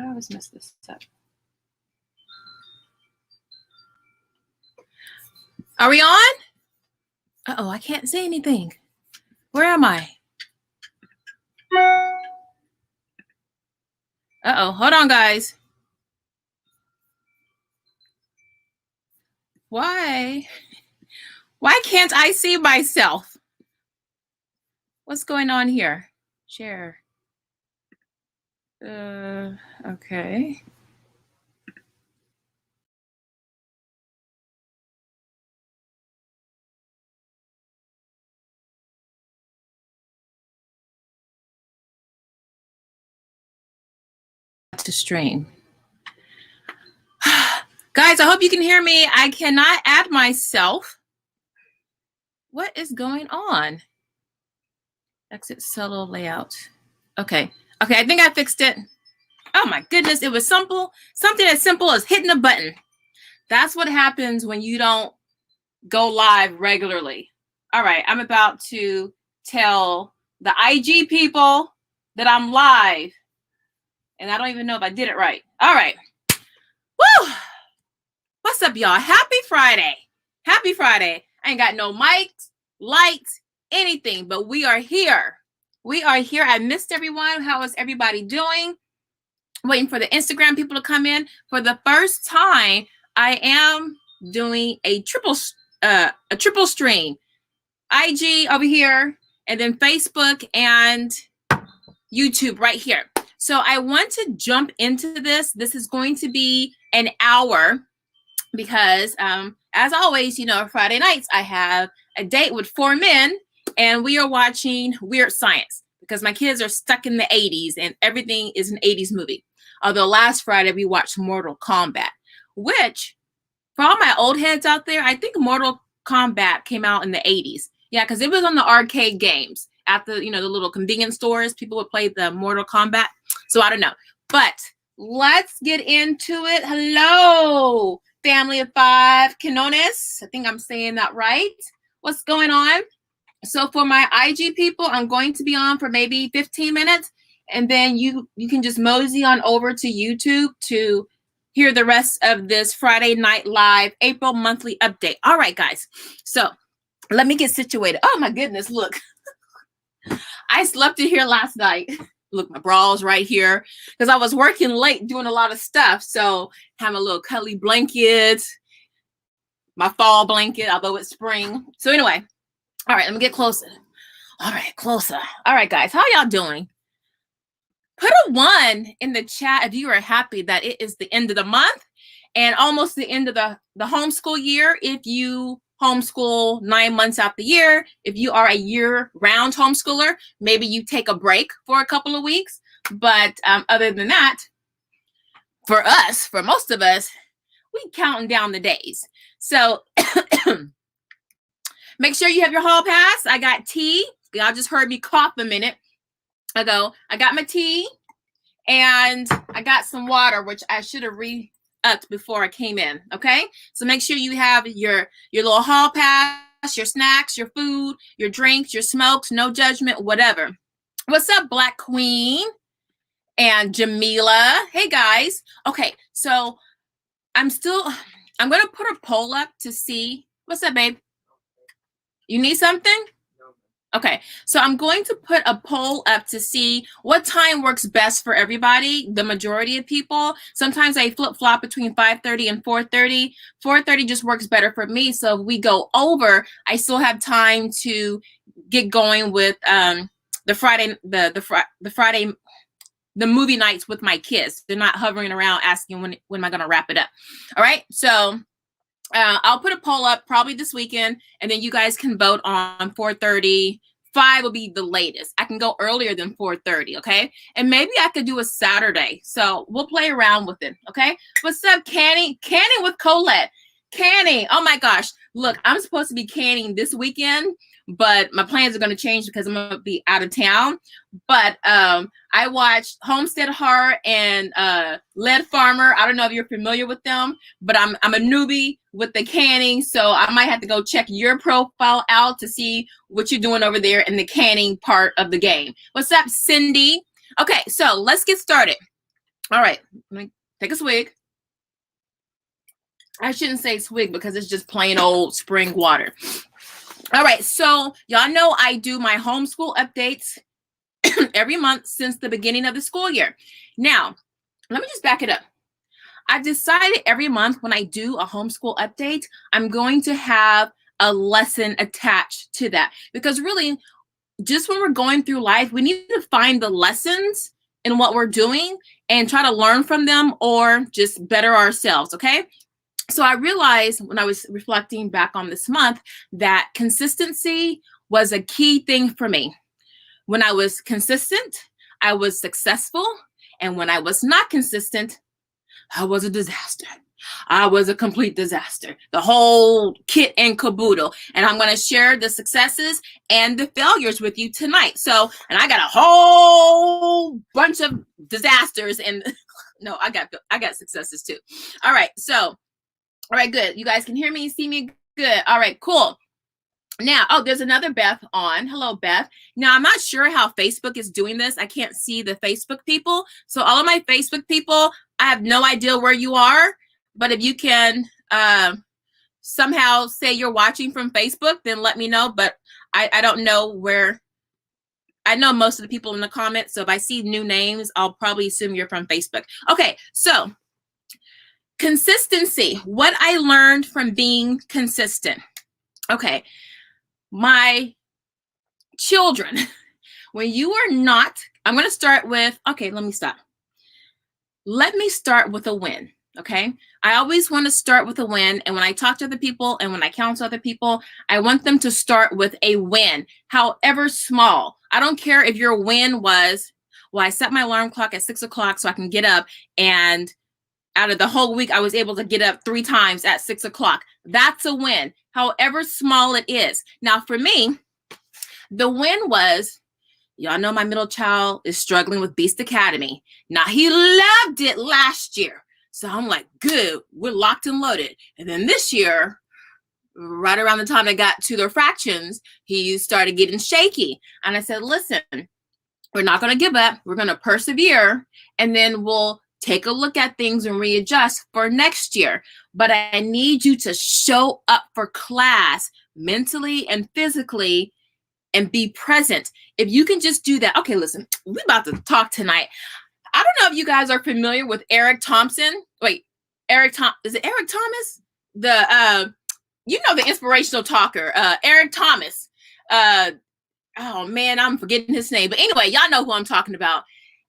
do I always mess this up? Are we on? Uh-oh, I can't say anything. Where am I? Uh-oh, hold on, guys. Why can't I see myself? What's going on here? Share. Okay. To stream. Guys, I hope you can hear me. I cannot add myself. What is going on? Exit solo layout. Okay, I think I fixed it. Oh my goodness, it was simple. Something as simple as hitting a button. That's what happens when you don't go live regularly. All right, I'm about to tell the IG people that I'm live. And I don't even know if I did it right. All right. Woo! What's up, y'all? Happy Friday. Happy Friday. I ain't got no mics, lights, anything, but we are here. We are here. I missed everyone. How is everybody doing? Waiting for the Instagram people to come in. For the first time, I am doing a triple stream. IG over here, and then Facebook and YouTube right here. So I want to jump into this. This is going to be an hour because as always, you know, Friday nights, I have a date with 4 men and we are watching Weird Science because my kids are stuck in the 80s and everything is an 80s movie. Although last Friday we watched Mortal Kombat, which for all my old heads out there, I think Mortal Kombat came out in the 80s. Yeah, because it was on the arcade games at the, you know, the little convenience stores. People would play the Mortal Kombat. So I don't know. But let's get into it. Hello, family of 5. Canones. I think I'm saying that right. What's going on? So for my IG people, I'm going to be on for maybe 15 minutes. And then you can just mosey on over to YouTube to hear the rest of this Friday Night Live April monthly update. All right, guys. So let me get situated. Oh, my goodness. Look, I slept in here last night. Look, my bras right here because I was working late doing a lot of stuff. So have a little cuddly blanket, my fall blanket, although it's spring. So anyway, all right, let me get closer. All right, closer. All right, guys, how y'all doing? Put a 1 in the chat if you are happy that it is the end of the month and almost the end of the homeschool year. If you homeschool 9 months out the year, if you are a year-round homeschooler, maybe you take a break for a couple of weeks. But other than that, for us, for most of us, we counting down the days. So make sure you have your hall pass. I got tea. Y'all just heard me cough a minute ago. I got my tea and I got some water, which I should have re-upped before I came in. Okay, so make sure you have your little hall pass, your snacks, your food, your drinks, your smokes, no judgment, whatever. What's up, Black Queen and Jamila? Hey guys. Okay, so I'm gonna put a poll up to see. What's up, babe? You need something? Okay, so I'm going to put a poll up to see what time works best for everybody, the majority of people. Sometimes I flip-flop between 5:30 and 4:30. 4:30 just works better for me, so if we go over, I still have time to get going with the movie nights with my kids. They're not hovering around asking when am I going to wrap it up. All right, so I'll put a poll up probably this weekend, and then you guys can vote on 4:30. 5 will be the latest. I can go earlier than 4:30, okay? And maybe I could do a Saturday. So we'll play around with it, okay? What's up, Canning? Canning with Colette. Canning, oh my gosh. Look, I'm supposed to be canning this weekend, but my plans are going to change because I'm going to be out of town. But I watched Homestead Heart and Lead Farmer. I don't know if you're familiar with them, but I'm a newbie with the canning, so I might have to go check your profile out to see what you're doing over there in the canning part of the game. What's up, Cindy? Okay, so let's get started. All right, let me take a swig. I shouldn't say swig because it's just plain old spring water. All right, so y'all know I do my homeschool updates every month since the beginning of the school year. Now, let me just back it up. I've decided every month when I do a homeschool update, I'm going to have a lesson attached to that. Because really, just when we're going through life, we need to find the lessons in what we're doing and try to learn from them or just better ourselves, okay? So I realized when I was reflecting back on this month that consistency was a key thing for me. When I was consistent, I was successful. And when I was not consistent, I was a disaster. I was a complete disaster. The whole kit and caboodle. And I'm going to share the successes and the failures with you tonight. So, and I got a whole bunch of disasters and no, I got successes too. All right. So, all right, good. You guys can hear me, see me good. All right, cool. Now, oh, there's another Beth on. Hello, Beth. Now, I'm not sure how Facebook is doing this. I can't see the Facebook people. So all of my Facebook people, I have no idea where you are. But if you can somehow say you're watching from Facebook, then let me know. But I don't know where. I know most of the people in the comments. So if I see new names, I'll probably assume you're from Facebook. Okay, so consistency. What I learned from being consistent. Okay. My children, when you are not, I'm going to start with, okay, let me stop. Let me start with a win, okay? I always want to start with a win. And when I talk to other people and when I counsel other people, I want them to start with a win, however small. I don't care if your win was, well, I set my alarm clock at 6 o'clock so I can get up, and out of the whole week, I was able to get up 3 times at 6 o'clock. That's a win, however small it is. Now, for me, the win was, y'all know my middle child is struggling with Beast Academy. Now, he loved it last year. So I'm like, good, we're locked and loaded. And then this year, right around the time I got to the fractions, he started getting shaky. And I said, listen, we're not going to give up. We're going to persevere. And then we'll take a look at things and readjust for next year. But I need you to show up for class mentally and physically and be present. If you can just do that. Okay, listen, we're about to talk tonight. I don't know if you guys are familiar with Eric Thompson. Wait, is it Eric Thomas? The, the inspirational talker, Eric Thomas. Oh man, I'm forgetting his name. But anyway, y'all know who I'm talking about.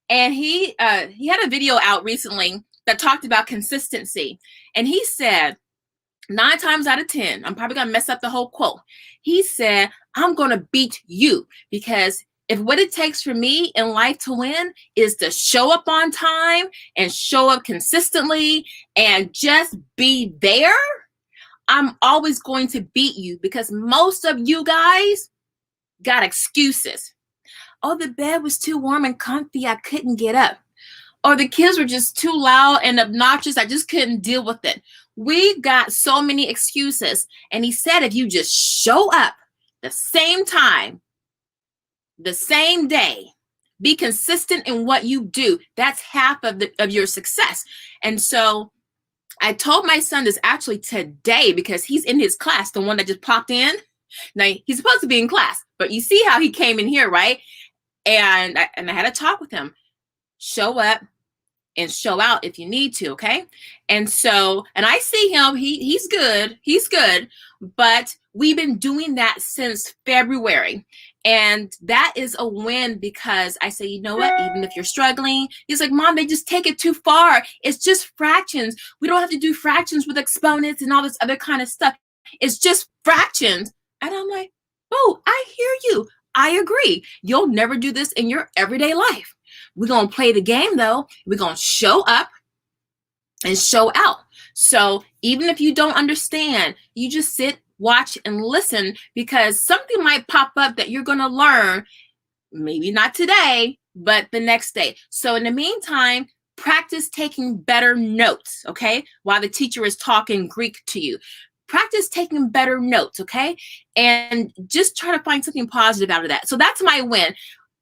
And he had a video out recently that talked about consistency. And he said, 9 times out of 10, I'm probably going to mess up the whole quote. He said, I'm going to beat you, because if what it takes for me in life to win is to show up on time and show up consistently and just be there, I'm always going to beat you, because most of you guys got excuses. Oh, the bed was too warm and comfy, I couldn't get up. Or the kids were just too loud and obnoxious, I just couldn't deal with it. We got so many excuses. And he said, if you just show up the same time, the same day, be consistent in what you do, that's half of your success. And so I told my son this actually today, because he's in his class, the one that just popped in. Now, he's supposed to be in class, but you see how he came in here, right? And I had a talk with him. Show up and show out if you need to, okay? And so, and I see him, he's good, but we've been doing that since February. And that is a win, because I say, you know what, even if you're struggling, he's like, Mom, they just take it too far. It's just fractions. We don't have to do fractions with exponents and all this other kind of stuff. It's just fractions. And I'm like, oh, I hear you. I agree. You'll never do this in your everyday life. We're going to play the game, though. We're going to show up and show out. So even if you don't understand, you just sit, watch, and listen, because something might pop up that you're going to learn, maybe not today, but the next day. So in the meantime, practice taking better notes, okay, while the teacher is talking Greek to you. Practice taking better notes, okay? And just try to find something positive out of that. So that's my win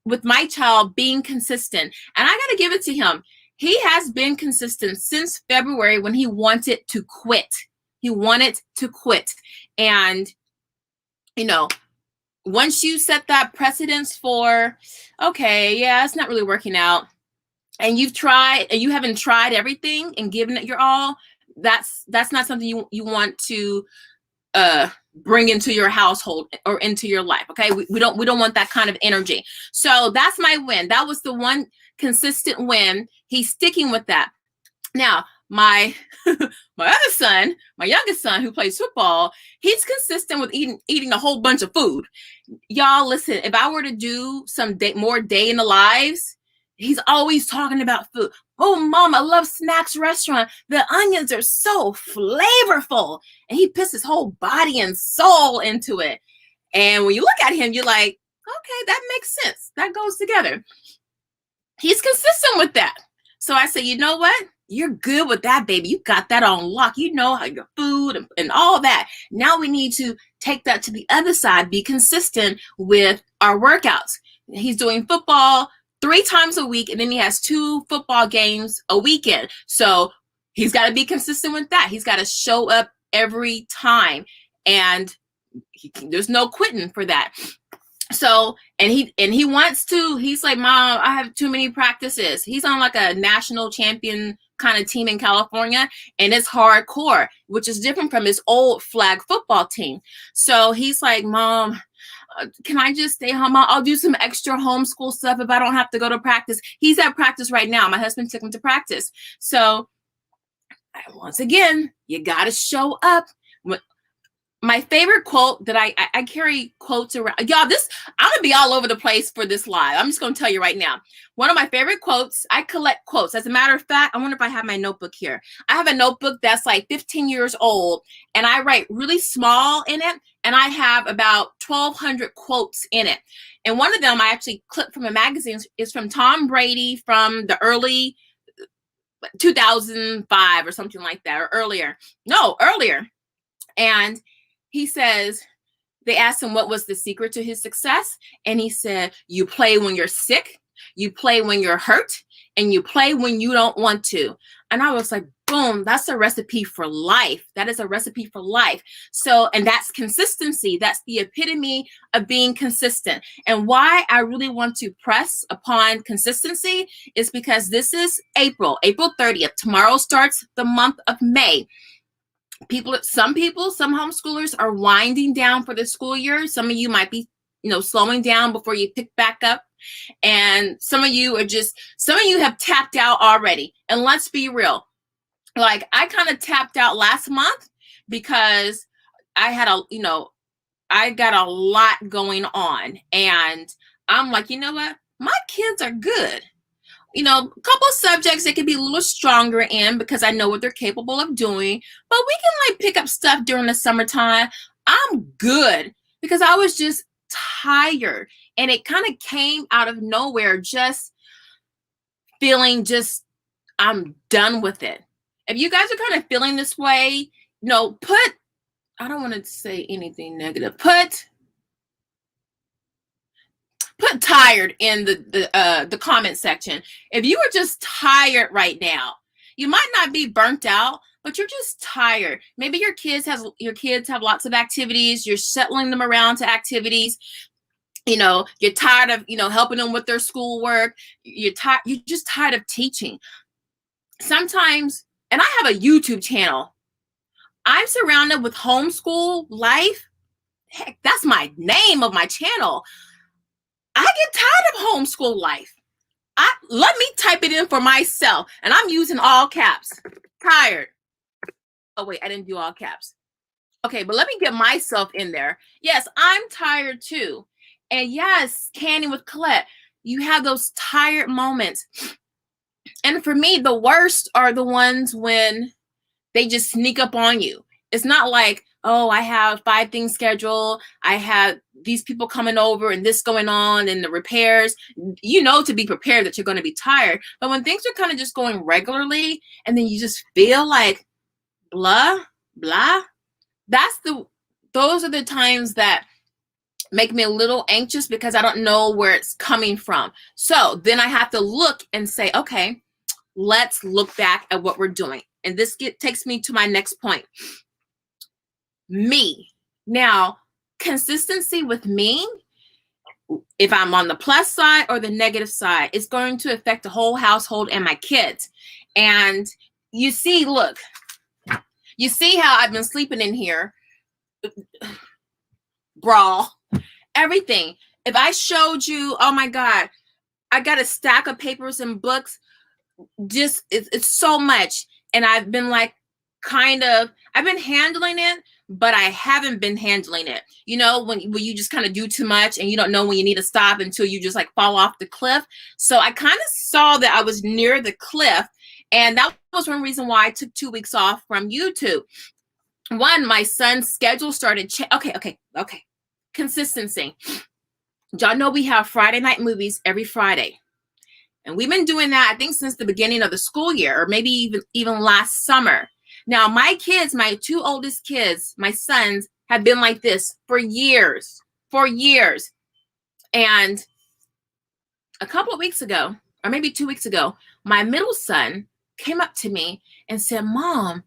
with my child being consistent. And I got to give it to him. He has been consistent since February when he wanted to quit. He wanted to quit. And, you know, once you set that precedence for, okay, yeah, it's not really working out, and you've tried and you haven't tried everything and given it your all, that's not something you want to bring into your household or into your life. Okay, we don't want that kind of energy. So that's my win. That was the one consistent win. He's sticking with that. Now my my other son, my youngest son, who plays football, he's consistent with eating a whole bunch of food. Y'all, listen, if I were to do some more day in the lives, he's always talking about food. Oh, Mom, I love Snacks Restaurant. The onions are so flavorful. And he puts his whole body and soul into it. And when you look at him, you're like, okay, that makes sense. That goes together. He's consistent with that. So I say, you know what? You're good with that, baby. You got that on lock. You know how your food and all that. Now we need to take that to the other side, be consistent with our workouts. He's doing football 3 times a week, and then he has 2 football games a weekend. So he's got to be consistent with that. He's got to show up every time, and there's no quitting for that. So, and he wants to, he's like, Mom, I have too many practices. He's on like a national champion kind of team in California, and it's hardcore, which is different from his old flag football team. So he's like, Mom, can I just stay home? I'll do some extra homeschool stuff if I don't have to go to practice. He's at practice right now. My husband took him to practice. So once again, you got to show up. My favorite quote that I carry quotes around. Y'all, I'm going to be all over the place for this live. I'm just going to tell you right now. One of my favorite quotes, I collect quotes. As a matter of fact, I wonder if I have my notebook here. I have a notebook that's like 15 years old, and I write really small in it, and I have about 1,200 quotes in it. And one of them I actually clipped from a magazine is from Tom Brady from the early 2005 or something like that, or earlier. No, earlier. And he says, they asked him what was the secret to his success. And he said, you play when you're sick, you play when you're hurt, and you play when you don't want to. And I was like, boom, that's a recipe for life. That is a recipe for life. So, and that's consistency. That's the epitome of being consistent. And why I really want to press upon consistency is because this is April 30th. Tomorrow starts the month of May. Some homeschoolers are winding down for the school year. Some of you might be, slowing down before you pick back up. And some of you have tapped out already. And let's be real. Like, I kind of tapped out last month because I got a lot going on. And I'm like, you know what? My kids are good. A couple of subjects they can be a little stronger in because I know what they're capable of doing, but we can pick up stuff during the summertime. I'm good because I was just tired, and it kind of came out of nowhere, just feeling I'm done with it. If you guys are kind of feeling this way, I don't want to say anything negative. Put tired in the comment section. If you are just tired right now, you might not be burnt out, but you're just tired. Maybe your kids have lots of activities. You're settling them around to activities. You're tired of helping them with their schoolwork. You're just tired of teaching. Sometimes, and I have a YouTube channel. I'm surrounded with homeschool life. Heck, that's my name of my channel. I get tired of homeschool life. Let me type it in for myself, and I'm using all caps. Tired. Oh, wait, I didn't do all caps. Okay, but let me get myself in there. Yes, I'm tired too. And yes, Candy with Colette, you have those tired moments. And for me, the worst are the ones when they just sneak up on you. It's not like, oh, I have 5 things scheduled. I have these people coming over and this going on and the repairs. To be prepared that you're going to be tired. But when things are kind of just going regularly and then you just feel like blah, blah, those are the times that make me a little anxious because I don't know where it's coming from. So then I have to look and say, okay, let's look back at what we're doing. And this takes me to my next point. Me. Now, consistency with me, if I'm on the plus side or the negative side, it's going to affect the whole household and my kids. And you see, look, you see how I've been sleeping in here, brawl, everything. If I showed you, oh my God, I got a stack of papers and books, just it's so much. And I've been like, I've been handling it, but I haven't been handling it. You know, when you just kind of do too much and you don't know when you need to stop until you just like fall off the cliff. So I kind of saw that I was near the cliff. And that was one reason why I took 2 weeks off from YouTube. One, my son's schedule started. Okay. Consistency. Y'all know we have Friday night movies every Friday. And we've been doing that, I think, since the beginning of the school year, or maybe even last summer. Now, my kids, my 2 oldest kids, my sons, have been like this for years. And a couple of weeks ago, or maybe 2 weeks ago, my middle son came up to me and said, Mom,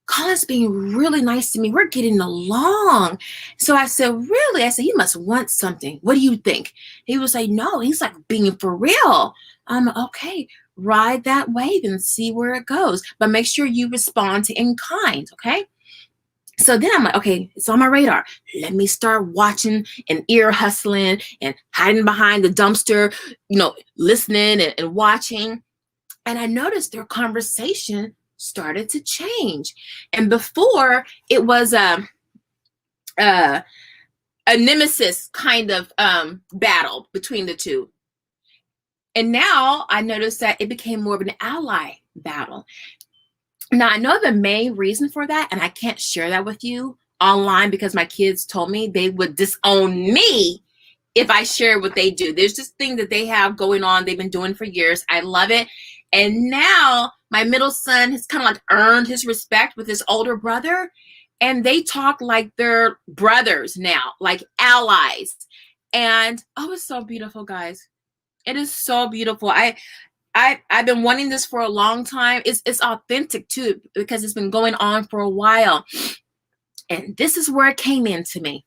Colin's being really nice to me. We're getting along. So I said, really? I said, he must want something. What do you think? He was like, no, he's like being for real. Okay, ride that wave and see where it goes. But make sure you respond in kind, okay? So then I'm like, okay, it's on my radar. Let me start watching and ear hustling and hiding behind the dumpster, listening and watching. And I noticed their conversation started to change. And before, it was a nemesis kind of battle between the two. And now I noticed that it became more of an ally battle. Now, I know the main reason for that, and I can't share that with you online because my kids told me they would disown me if I share what they do. There's this thing that they have going on, they've been doing for years. I love it. And now my middle son has kind of like earned his respect with his older brother. And they talk like they're brothers now, like allies. And it's so beautiful, guys. It is so beautiful. I've been wanting this for a long time. It's authentic too, because it's been going on for a while. And this is where it came into me.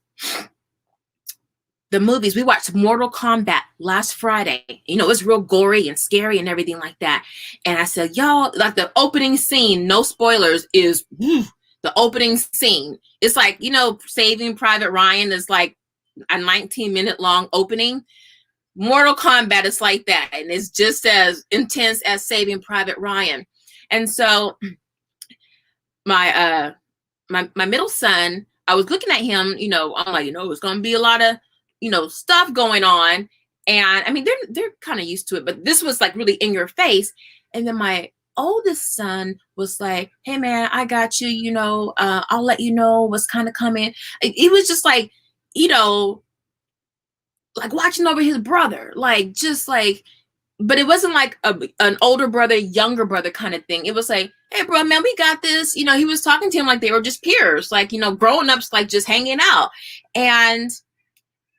The movies, we watched Mortal Kombat last Friday. It was real gory and scary and everything like that. And I said, y'all, like the opening scene, no spoilers, is the opening scene. It's like, Saving Private Ryan is like a 19-minute long opening. Mortal Kombat is like that. And it's just as intense as Saving Private Ryan. And so my middle son, I was looking at him, I'm like, it's going to be a lot of, stuff going on. And I mean, they're kind of used to it, but this was like really in your face. And then my oldest son was like, hey man, I got you, I'll let you know what's kind of coming. It was just like, like watching over his brother, but it wasn't like an older brother, younger brother kind of thing. It was like, hey bro, man, we got this. He was talking to him like they were just peers, like, grown ups, like just hanging out. And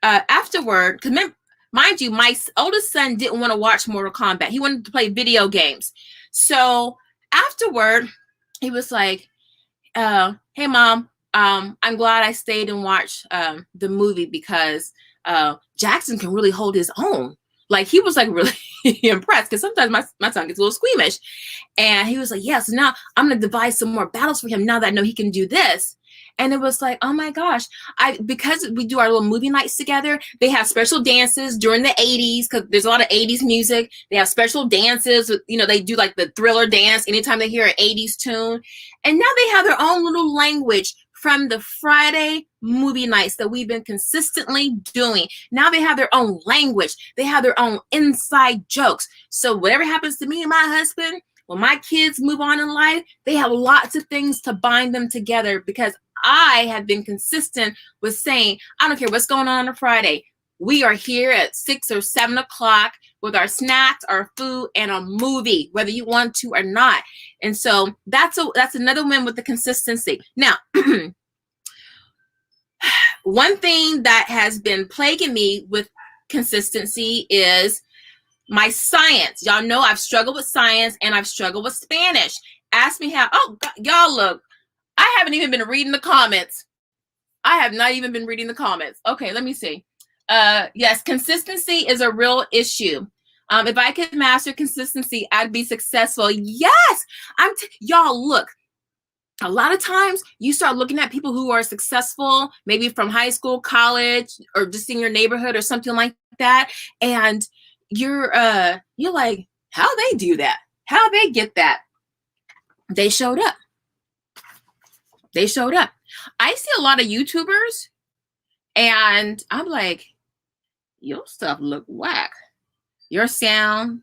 afterward, because mind you, my oldest son didn't want to watch Mortal Kombat. He wanted to play video games. So afterward, he was like, hey mom, I'm glad I stayed and watched the movie because Jackson can really hold his own. Like he was like really impressed, because sometimes my son gets a little squeamish. And he was like, yeah, so now I'm going to devise some more battles for him now that I know he can do this. And it was like, oh my gosh, because we do our little movie nights together, they have special dances during the 80s, because there's a lot of 80s music. They have special dances with, they do like the Thriller dance anytime they hear an 80s tune. And now they have their own little language from the Friday movie nights that we've been consistently doing. Now they have their own language. They have their own inside jokes. So whatever happens to me and my husband, when my kids move on in life, they have lots of things to bind them together, because I have been consistent with saying, I don't care what's going on a Friday. We are here at 6 or 7 o'clock with our snacks, our food, and a movie, whether you want to or not. And so that's another win with the consistency. Now, one thing that has been plaguing me with consistency is My science. Y'all know I've struggled with science and I've struggled with Spanish. Ask me how. Oh, God, y'all look. I haven't even been reading the comments. I have not even been reading the comments. Okay, let me see. Yes, consistency is a real issue. If I could master consistency, I'd be successful. Yes, y'all look. A lot of times you start looking at people who are successful, maybe from high school, college, or just in your neighborhood or something like that, and you're like, how they do that? How they get that? They showed up. They showed up. I see a lot of YouTubers, and I'm like, your stuff look whack. Your sound,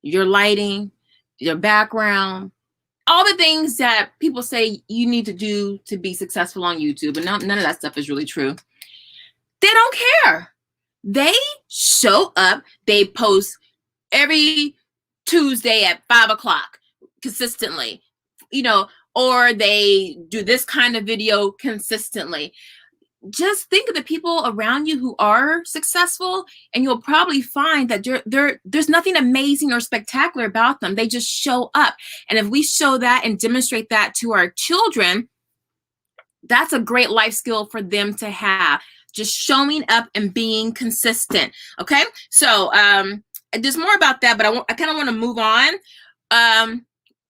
your lighting, your background, all the things that people say you need to do to be successful on YouTube, and none of that stuff is really true. They don't care. They show up. They post every Tuesday at 5 o'clock consistently, or they do this kind of video consistently. Just think of the people around you who are successful, and you'll probably find that there's nothing amazing or spectacular about them. They just show up. And if we show that and demonstrate that to our children, that's a great life skill for them to have. Just showing up and being consistent. Okay. So there's more about that, but I kind of want to move on.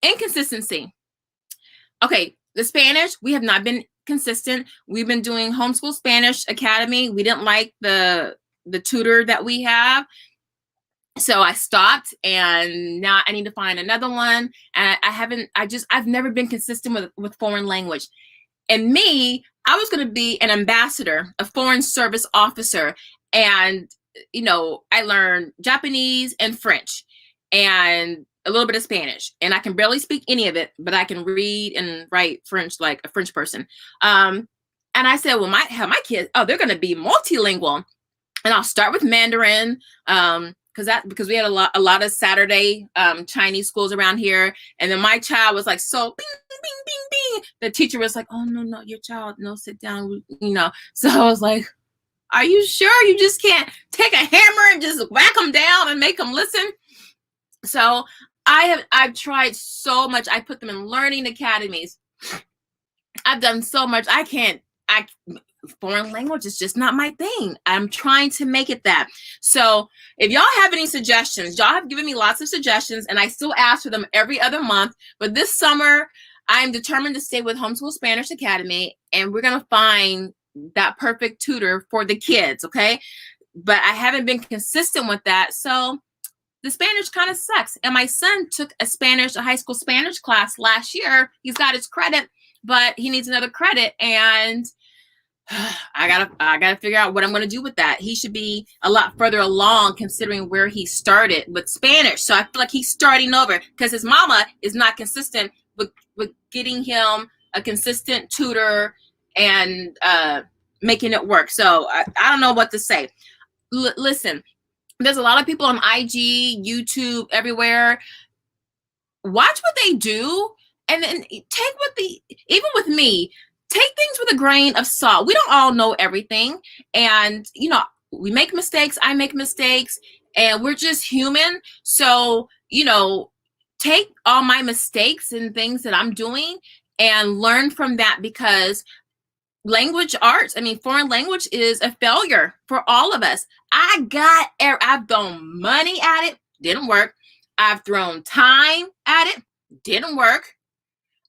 Inconsistency. Okay. The Spanish, we have not been consistent. We've been doing Homeschool Spanish Academy. We didn't like the tutor that we have, so I stopped, and now I need to find another one. And I've never been consistent with foreign language. And me, I was going to be an ambassador, a foreign service officer, and I learned Japanese and French and a little bit of Spanish, and I can barely speak any of it, but I can read and write French like a French person. And I said, well, my kids, they're going to be multilingual, and I'll start with Mandarin, because we had a lot of Saturday Chinese schools around here, and then my child was like, so bing, bing, bing, bing. The teacher was like, oh no, your child, no, sit down, So I was like, are you sure you just can't take a hammer and just whack them down and make them listen? So I've tried so much. I put them in learning academies. I've done so much. Foreign language is just not my thing. I'm trying to make it that. So if y'all have any suggestions, y'all have given me lots of suggestions, and I still ask for them every other month. But this summer, I'm determined to stay with Homeschool Spanish Academy, and we're going to find that perfect tutor for the kids, okay? But I haven't been consistent with that. So the Spanish kind of sucks. And my son took a high school Spanish class last year. He's got his credit, but he needs another credit. And I gotta figure out what I'm gonna do with that. He should be a lot further along considering where he started with Spanish. So I feel like he's starting over because his mama is not consistent with getting him a consistent tutor and making it work. So I don't know what to say. Listen. There's a lot of people on IG, YouTube, everywhere. Watch what they do, and then even with me, take things with a grain of salt. We don't all know everything, and we make mistakes. I make mistakes, and we're just human. So take all my mistakes and things that I'm doing and learn from that, because language arts, foreign language is a failure for all of us. I've thrown money at it, didn't work. I've thrown time at it, didn't work.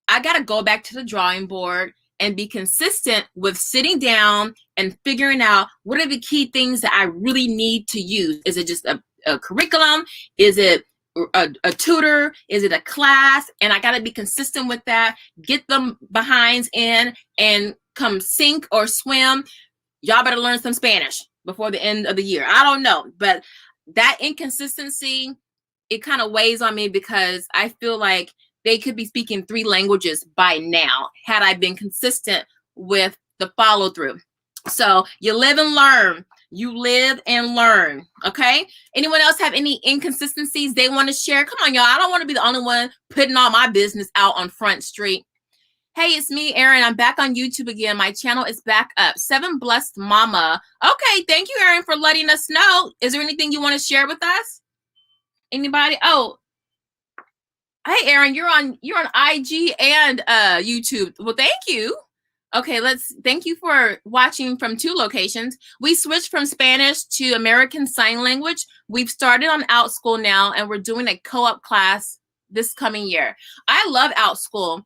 I got to go back to the drawing board and be consistent with sitting down and figuring out what are the key things that I really need to use. Is it just a curriculum? Is it a tutor? Is it a class? And I got to be consistent with that. Get them behinds in, and come sink or swim, y'all better learn some Spanish before the end of the year. I don't know, but that inconsistency, it kind of weighs on me, because I feel like they could be speaking 3 languages by now had I been consistent with the follow through. So you live and learn. You live and learn. Okay. Anyone else have any inconsistencies they want to share? Come on, y'all. I don't want to be the only one putting all my business out on Front Street. Hey, it's me, Erin. I'm back on YouTube again. My channel is back up. 7 Blessed Mama. Okay, thank you, Erin, for letting us know. Is there anything you want to share with us? Anybody? Oh, hey, Aaron, you're on IG and YouTube. Well, thank you. Okay, thank you for watching from 2 locations. We switched from Spanish to American Sign Language. We've started on Outschool now, and we're doing a co-op class this coming year. I love Outschool.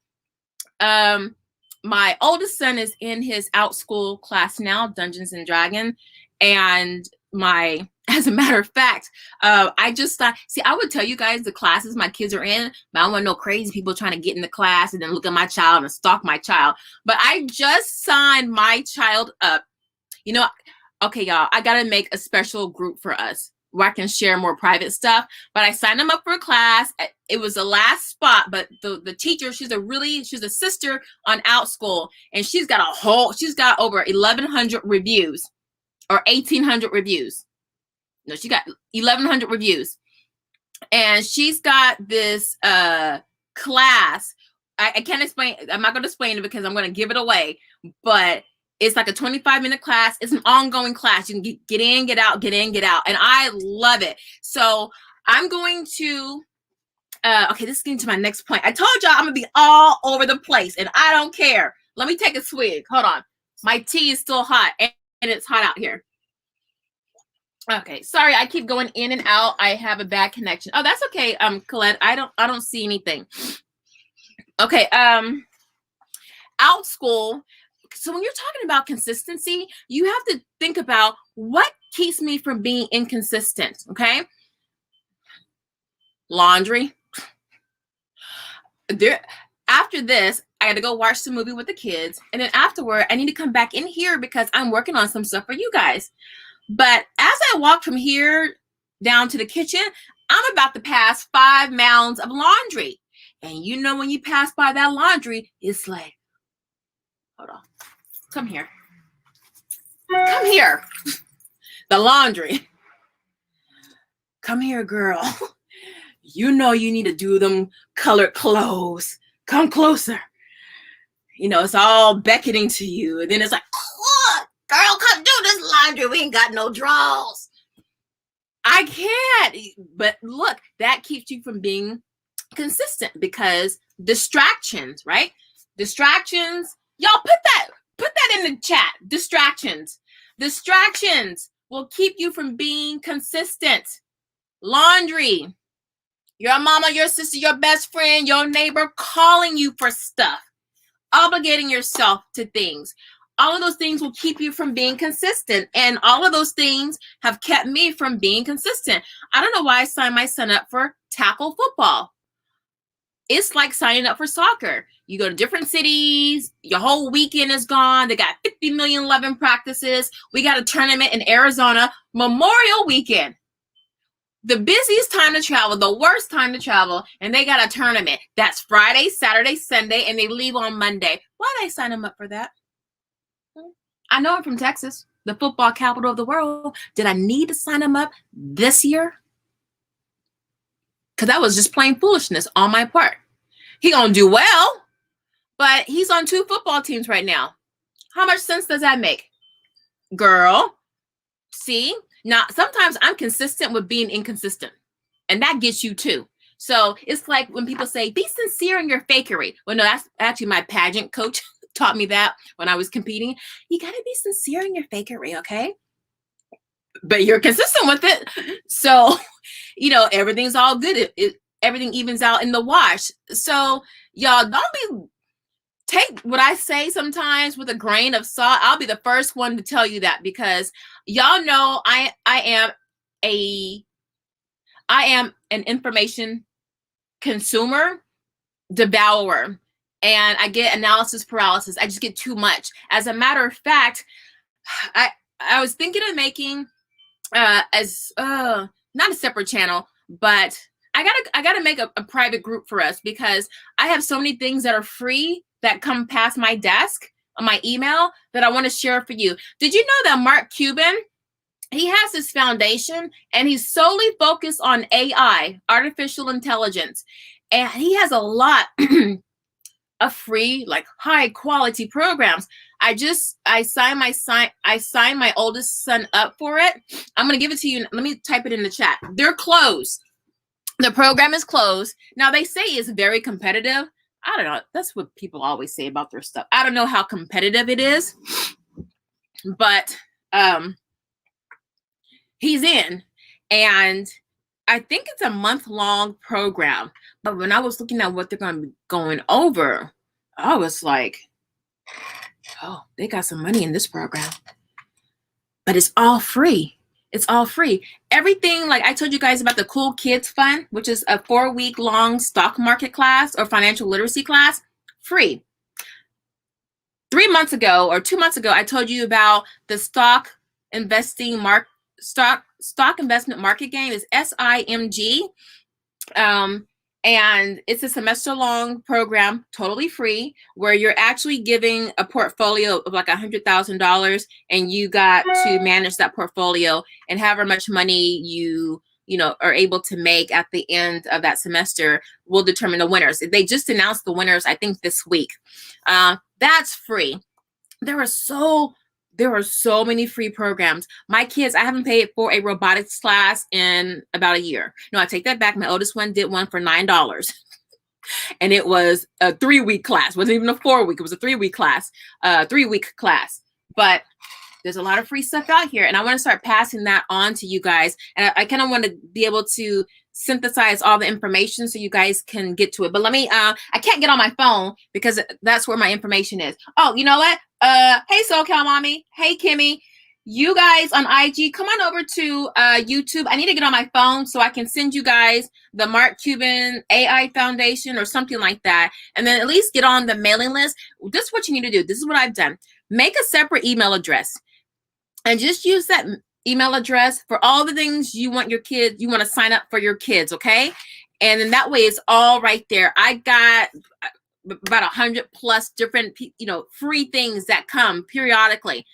My oldest son is in his Outschool class now, Dungeons and Dragons, and as a matter of fact, I just thought, see, I would tell you guys the classes my kids are in, but I don't want no crazy people trying to get in the class and then look at my child and stalk my child. But I just signed my child up. You know, okay, y'all, I got to make a special group for us where I can share more private stuff. But I signed them up for a class. It was the last spot, but the teacher, she's a sister on Outschool, and she's got over 1,100 reviews or 1,800 reviews. No, she got 1,100 reviews. And she's got this class. I can't explain. I'm not going to explain it because I'm going to give it away. But it's like a 25-minute class. It's an ongoing class. You can get in, get out, get in, get out. And I love it. So I'm going to, okay, this is getting to my next point. I told y'all I'm going to be all over the place, and I don't care. Let me take a swig. Hold on. My tea is still hot, and it's hot out here. Okay, sorry, I keep going in and out. I have a bad connection. Oh, that's okay, Colette. I don't see anything. Okay, Outschool. So when you're talking about consistency, you have to think about what keeps me from being inconsistent, okay? Laundry. After this, I got to go watch the movie with the kids, and then afterward, I need to come back in here because I'm working on some stuff for you guys. But as I walk from here down to the kitchen, I'm about to pass 5 mounds of laundry. And you know when you pass by that laundry, it's like, hold on. Come here. Come here. The laundry. Come here, girl. You know you need to do them colored clothes. Come closer. You know, it's all beckoning to you. And then it's like, oh, girl, come do this laundry. We ain't got no drawers. I can't. But look, that keeps you from being consistent because distractions, right? Distractions. Y'all put that in the chat. Distractions will keep you from being consistent. Laundry. Your mama, your sister, your best friend, your neighbor calling you for stuff. Obligating yourself to things. All of those things will keep you from being consistent. And all of those things have kept me from being consistent. I don't know why I signed my son up for tackle football. It's like signing up for soccer. You go to different cities. Your whole weekend is gone. They got 50 million 11 practices. We got a tournament in Arizona, Memorial Weekend. The busiest time to travel, the worst time to travel, and they got a tournament. That's Friday, Saturday, Sunday, and they leave on Monday. Why did I sign them up for that? I know I'm from Texas, the football capital of the world. Did I need to sign them up this year? Because that was just plain foolishness on my part. He gonna do well, but he's on 2 football teams right now. How much sense does that make? Girl, see? Now, sometimes I'm consistent with being inconsistent, and that gets you too. So it's like when people say, be sincere in your fakery. Well, no, that's actually my pageant coach taught me that when I was competing. You got to be sincere in your fakery, okay? But you're consistent with it. So, you know, everything's all good. Everything evens out in the wash. So y'all take what I say sometimes with a grain of salt. I'll be the first one to tell you that because y'all know I am an information consumer, devourer, and I get analysis paralysis. I just get too much. As a matter of fact, I was thinking of making not a separate channel, but I gotta make a private group for us because I have so many things that are free that come past my desk on my email that I want to share for you. Did you know that Mark Cuban, he has this foundation and he's solely focused on AI, artificial intelligence. And he has a lot of free, like high quality programs. I signed my oldest son up for it. I'm going to give it to you. Let me type it in the chat. They're closed. The program is closed. Now they say it's very competitive. I don't know. That's what people always say about their stuff. I don't know how competitive it is, but he's in, and I think it's a month-long program. But when I was looking at what they're going to be going over, I was like, oh, they got some money in this program. But it's all free. It's all free. Everything, like I told you guys about the Cool Kids Fund, which is a 4-week-long stock market class or financial literacy class, free. 3 months ago or 2 months ago, I told you about the stock investment market game is SIMG. And it's a semester-long program, totally free, where you're actually giving a portfolio of like $100,000, and you got to manage that portfolio, and however much money you are able to make at the end of that semester will determine the winners. They just announced the winners, I think, this week. That's free. There are so many free programs. My kids, I haven't paid for a robotics class in about a year. No, I take that back. My oldest one did one for $9. And it was a 3-week class. It wasn't even a 4-week. It was a 3-week class, 3-week class. But there's a lot of free stuff out here, and I want to start passing that on to you guys. And I kind of want to be able to synthesize all the information so you guys can get to it. But let me, I can't get on my phone because that's where my information is. Oh, you know what? Hey, SoCal Mommy. Hey, Kimmy. You guys on IG, come on over to YouTube. I need to get on my phone so I can send you guys the Mark Cuban AI Foundation or something like that. And then at least get on the mailing list. This is what you need to do. This is what I've done. Make a separate email address and just use that email address for all the things you want your kids, you want to sign up for your kids, okay? And then that way it's all right there. I got about 100 plus different, free things that come periodically.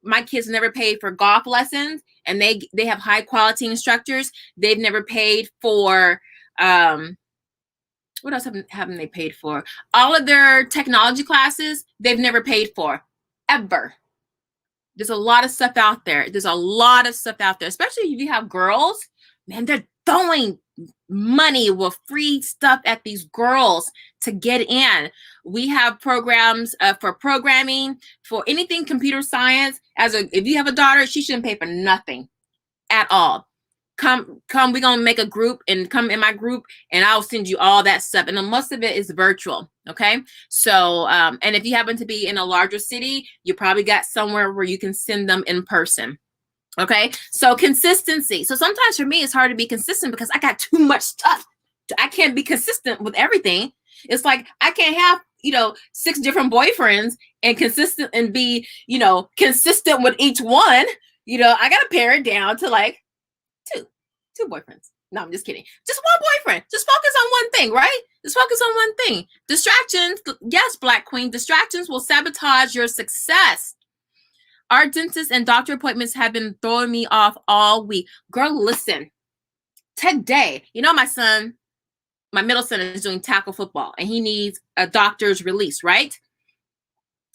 My kids never paid for golf lessons, and they have high quality instructors. They've never paid for, what else haven't they paid for? All of their technology classes, they've never paid for, ever. There's a lot of stuff out there. There's a lot of stuff out there, especially if you have girls. Man, they're throwing money with free stuff at these girls to get in. We have programs for programming, for anything computer science. If you have a daughter, she shouldn't pay for nothing at all. Come, we're going to make a group and come in my group, and I'll send you all that stuff. And most of it is virtual. Okay. So, and if you happen to be in a larger city, you probably got somewhere where you can send them in person. Okay. So consistency. So sometimes for me, it's hard to be consistent because I got too much stuff. I can't be consistent with everything. It's like, I can't have, 6 different boyfriends and consistent and be, consistent with each one. I got to pare it down to like two boyfriends. No, I'm just kidding. Just one boyfriend. Just focus on one thing, right? Just focus on one thing. Distractions. Yes, Black Queen. Distractions will sabotage your success. Our dentist and doctor appointments have been throwing me off all week. Girl, listen. Today, my middle son is doing tackle football, and he needs a doctor's release, right?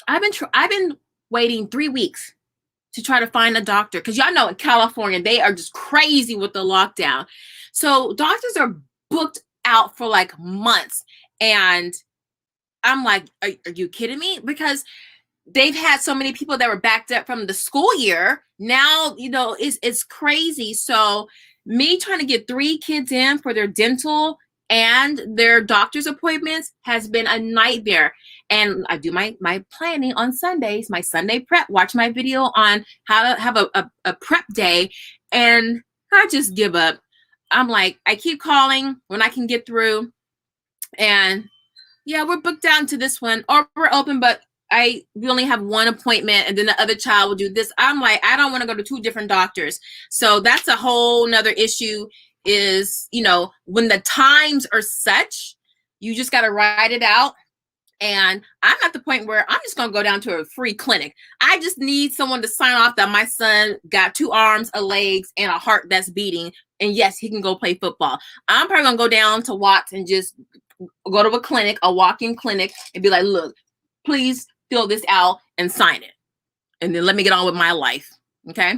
I've been waiting 3 weeks to try to find a doctor, because y'all know in California, they are just crazy with the lockdown. So doctors are booked out for like months. And I'm like, are you kidding me? Because they've had so many people that were backed up from the school year. Now, it's crazy. So me trying to get 3 kids in for their dental and their doctor's appointments has been a nightmare. And I do my planning on Sundays, my Sunday prep, watch my video on how to have a prep day. And I just give up. I'm like, I keep calling when I can get through. And yeah, we're booked down to this one, or we're open, but we only have 1 appointment, and then the other child will do this. I'm like, I don't want to go to 2 different doctors. So that's a whole nother issue is, when the times are such, you just got to write it out. And I'm at the point where I'm just going to go down to a free clinic. I just need someone to sign off that my son got 2 arms, a legs, and a heart that's beating. And yes, he can go play football. I'm probably going to go down to Watts and just go to a clinic, a walk-in clinic, and be like, look, please fill this out and sign it. And then let me get on with my life. Okay.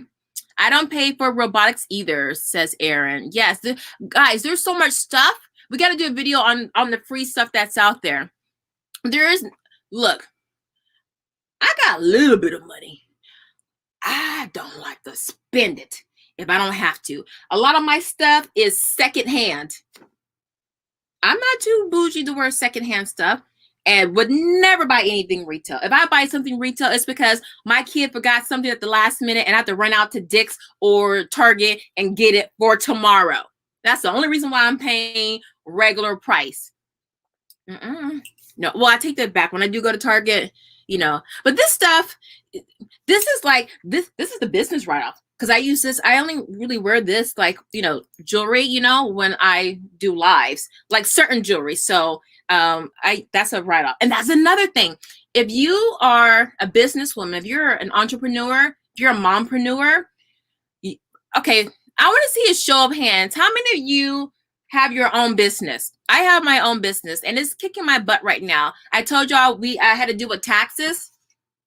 I don't pay for robotics either, says Aaron. Yes, guys, there's so much stuff. We got to do a video on the free stuff that's out there. Look, I got a little bit of money. I don't like to spend it if I don't have to. A lot of my stuff is secondhand. I'm not too bougie to wear secondhand stuff and would never buy anything retail. If I buy something retail, it's because my kid forgot something at the last minute and I have to run out to Dick's or Target and get it for tomorrow. That's the only reason why I'm paying regular price. No, well, I take that back. When I do go to Target, you know, but this stuff, this is like, this is the business write-off. Because I use this, I only really wear this, like, you know, jewelry, you know, when I do lives, like certain jewelry. So that's a write-off. And that's another thing. If you are a businesswoman, if you're an entrepreneur, if you're a mompreneur, okay, I want to see a show of hands. How many of you have your own business? I have my own business and it's kicking my butt right now. I told y'all I had to deal with taxes.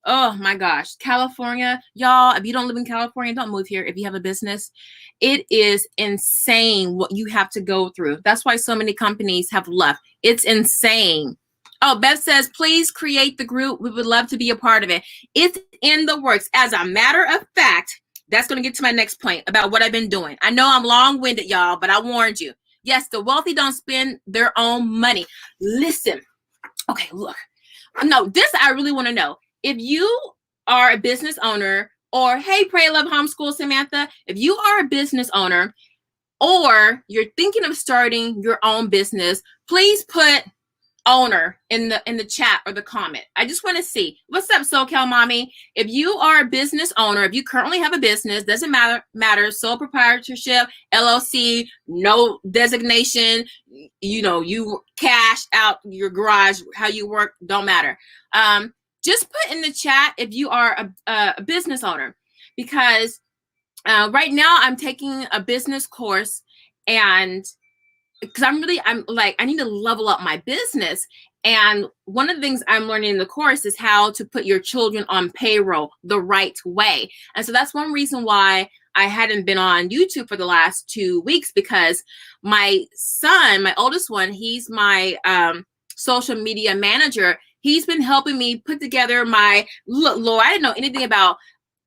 Oh my gosh, California, y'all, if you don't live in California, don't move here if you have a business. It is insane what you have to go through. That's why so many companies have left. It's insane. Oh, Beth says, please create the group. We would love to be a part of it. It's in the works. As a matter of fact, that's going to get to my next point about what I've been doing. I know I'm long-winded, y'all, but I warned you. Yes, the wealthy don't spend their own money. Listen. Okay, look. No, this I really want to know. If you are a business owner, or hey, Pray Love Homeschool Samantha, if you are a business owner or you're thinking of starting your own business, please put owner in the chat or the comment. I just want to see. What's up, SoCal Mommy? If you are a business owner, if you currently have a business, doesn't matter, sole proprietorship, LLC, no designation, you know, you cash out your garage, how you work, don't matter. Just put in the chat if you are a business owner, because right now I'm taking a business course, and because I'm like, I need to level up my business. And one of the things I'm learning in the course is how to put your children on payroll the right way. And so that's one reason why I hadn't been on YouTube for the last 2 weeks, because my son, my oldest one, he's my social media manager. He's been helping me put together my, Lord, I didn't know anything about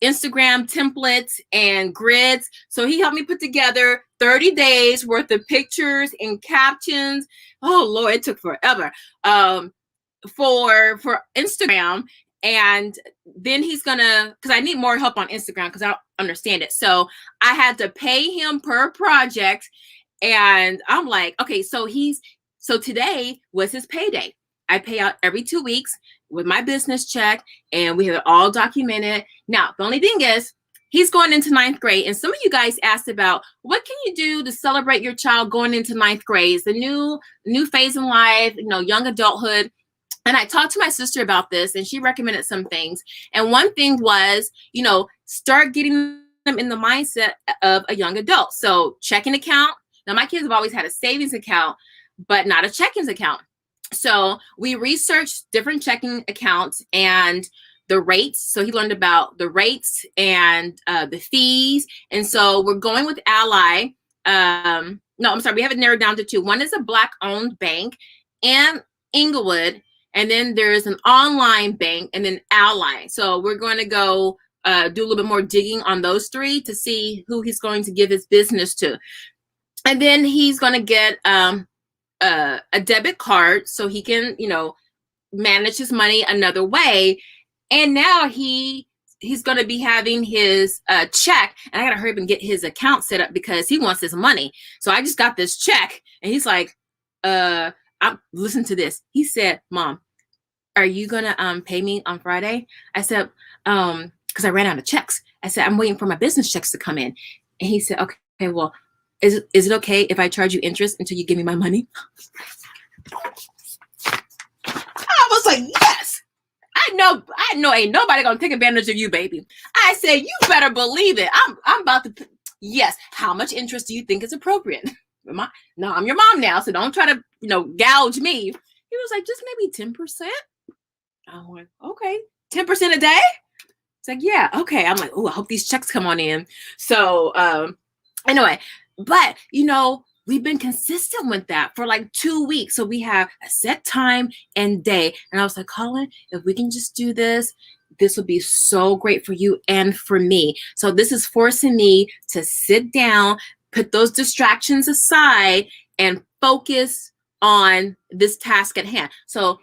Instagram templates and grids. So he helped me put together 30 days worth of pictures and captions. Oh Lord, it took forever for Instagram. And then he's gonna, because I need more help on Instagram because I don't understand it. So I had to pay him per project. And I'm like, okay, so today was his payday. I pay out every 2 weeks with my business check, and we have it all documented. Now, the only thing is, he's going into 9th grade, and some of you guys asked about what can you do to celebrate your child going into 9th grade? It's the new phase in life, you know, young adulthood. And I talked to my sister about this, and she recommended some things. And one thing was, you know, start getting them in the mindset of a young adult. So checking account. Now, my kids have always had a savings account, but not a checkings account. So we researched different checking accounts and the rates. So he learned about the rates and the fees. And so we're going with Ally. No, I'm sorry. We have it narrowed down to 2. One is a Black-owned bank in Inglewood. And then there's an online bank and then Ally. So we're going to go do a little bit more digging on those 3 to see who he's going to give his business to. And then he's going to get a debit card so he can, you know, manage his money another way. And now he's going to be having his check, and I got to hurry up and get his account set up because he wants his money. So I just got this check, and he's like, listen to this. He said, Mom, are you going to pay me on Friday? I said, because I ran out of checks. I said, I'm waiting for my business checks to come in. And he said, okay, well, is it okay if I charge you interest until you give me my money? I was like, yes. I know ain't nobody gonna take advantage of you, baby. I said, you better believe it. I'm about to, yes. How much interest do you think is appropriate? No, I'm your mom now, so don't try to, you know, gouge me. He was like, just maybe 10%. I went, okay, 10% a day? It's like, yeah, okay. I'm like, oh, I hope these checks come on in. So anyway, but we've been consistent with that for like 2 weeks. So we have a set time and day. And I was like, Colin, if we can just do this, this will be so great for you and for me. So this is forcing me to sit down, put those distractions aside, and focus on this task at hand. So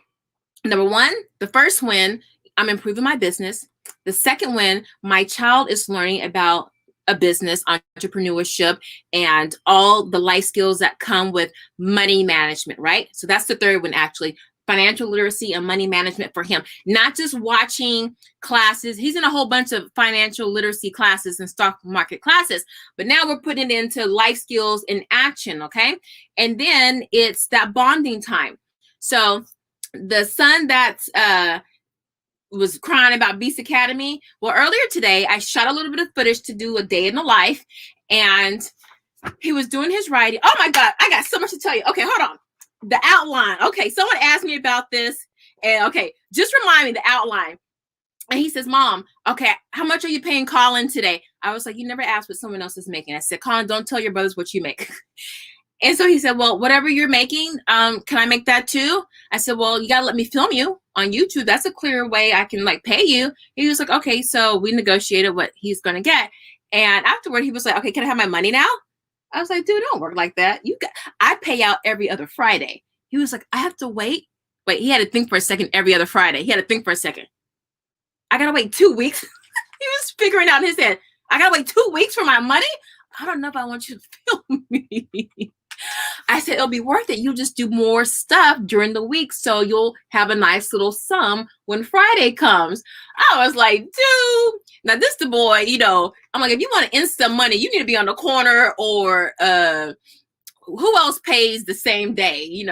number one, the first win, I'm improving my business. The second win, my child is learning about a business, entrepreneurship, and all the life skills that come with money management, right? So that's the third one, actually. Financial literacy and money management for him. Not just watching classes. He's in a whole bunch of financial literacy classes and stock market classes, but now we're putting it into life skills in action, okay? And then it's that bonding time. So the son that was crying about Beast Academy. Well, earlier today, I shot a little bit of footage to do a day in the life, and he was doing his writing. Oh my God, I got so much to tell you. Okay, hold on. The outline. Okay, someone asked me about this, and okay, just remind me the outline. And he says, Mom, okay, how much are you paying Colin today? I was like, you never asked what someone else is making. I said, Colin, don't tell your brothers what you make. And so he said, well, whatever you're making, can I make that too? I said, well, you got to let me film you on YouTube. That's a clear way I can like pay you. He was like, okay. So we negotiated what he's going to get. And afterward, he was like, okay, can I have my money now? I was like, dude, don't work like that. I pay out every other Friday. He was like, I have to wait. Wait, he had to think for a second every other Friday. He had to think for a second. I got to wait 2 weeks. He was figuring out in his head, I got to wait 2 weeks for my money? I don't know if I want you to film me. I said, it'll be worth it. You'll just do more stuff during the week, so you'll have a nice little sum when Friday comes. I was like, dude, now this the boy, I'm like, if you want instant money, you need to be on the corner, or who else pays the same day?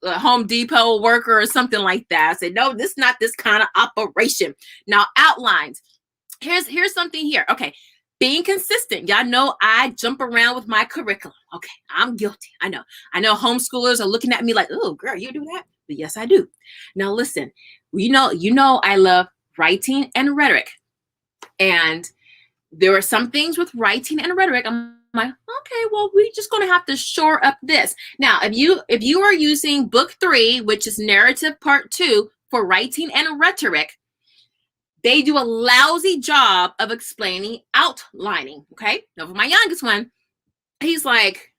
A Home Depot worker or something like that. I said, no, this is not this kind of operation. Now, outlines. Here's something here. Okay. Being consistent. Y'all know I jump around with my curriculum. Okay, I'm guilty. I know homeschoolers are looking at me like, oh, girl, you do that? But yes, I do. Now, listen, you know I love writing and rhetoric. And there are some things with writing and rhetoric. I'm like, okay, well, we're just going to have to shore up this. Now, if you are using book 3, which is narrative part 2 for writing and rhetoric, they do a lousy job of explaining outlining, okay? Now, for my youngest one, he's like,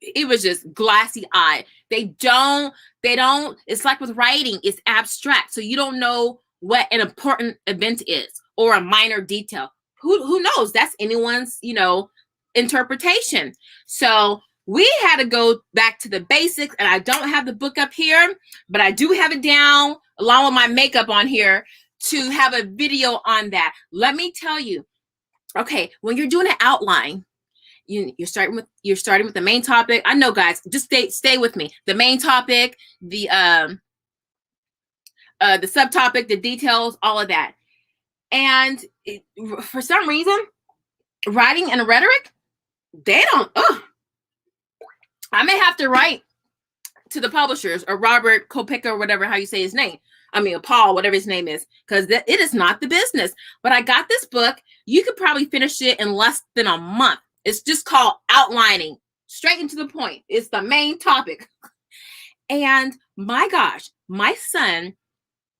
it was just glassy eye. They don't, it's like with writing, it's abstract. So you don't know what an important event is or a minor detail. Who knows? That's anyone's, interpretation. So we had to go back to the basics, and I don't have the book up here, but I do have it down along with my makeup on here to have a video on that. Let me tell you, okay, when you're doing an outline, you're starting with the main topic. I know, guys, just stay with me. The main topic, the subtopic, the details, all of that. And for some reason, writing and rhetoric, they don't. I may have to write to the publishers, or Robert Kopeka, or whatever, how you say his name. I mean, Paul, whatever his name is, because it is not the business. But I got this book. You could probably finish it in less than a month. It's just called Outlining, straight into the point. It's the main topic. And my gosh, my son,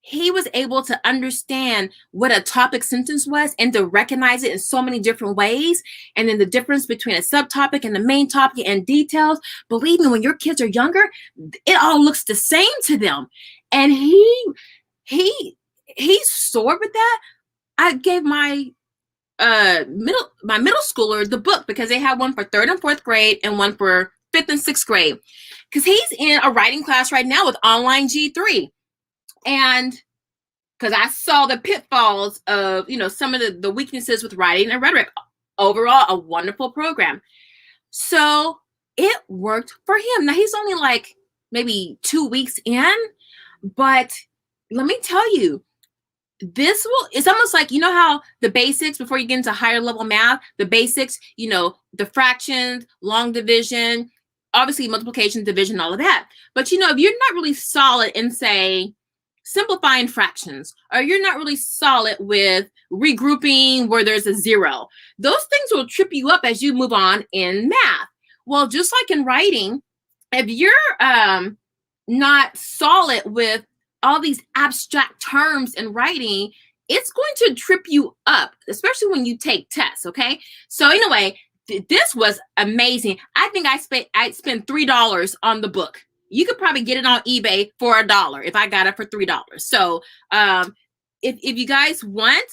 he was able to understand what a topic sentence was and to recognize it in so many different ways. And then the difference between a subtopic and the main topic and details. Believe me, when your kids are younger, it all looks the same to them. And he soared with that. I gave my middle schooler the book because they had one for 3rd and 4th grade and one for 5th and 6th grade. Because he's in a writing class right now with online G3. And because I saw the pitfalls of, some of the weaknesses with writing and rhetoric. Overall, a wonderful program. So it worked for him. Now he's only like maybe 2 weeks in, but let me tell you, it's almost like, how the basics, before you get into higher level math, the basics, the fractions, long division, obviously multiplication, division, all of that. But, if you're not really solid in, say, simplifying fractions, or you're not really solid with regrouping where there's a zero. Those things will trip you up as you move on in math. Well, just like in writing, if you're not solid with all these abstract terms in writing, it's going to trip you up, especially when you take tests, okay? So anyway, this was amazing. I think I spent $3 on the book. You could probably get it on eBay for $1 if I got it for $3. So if you guys want,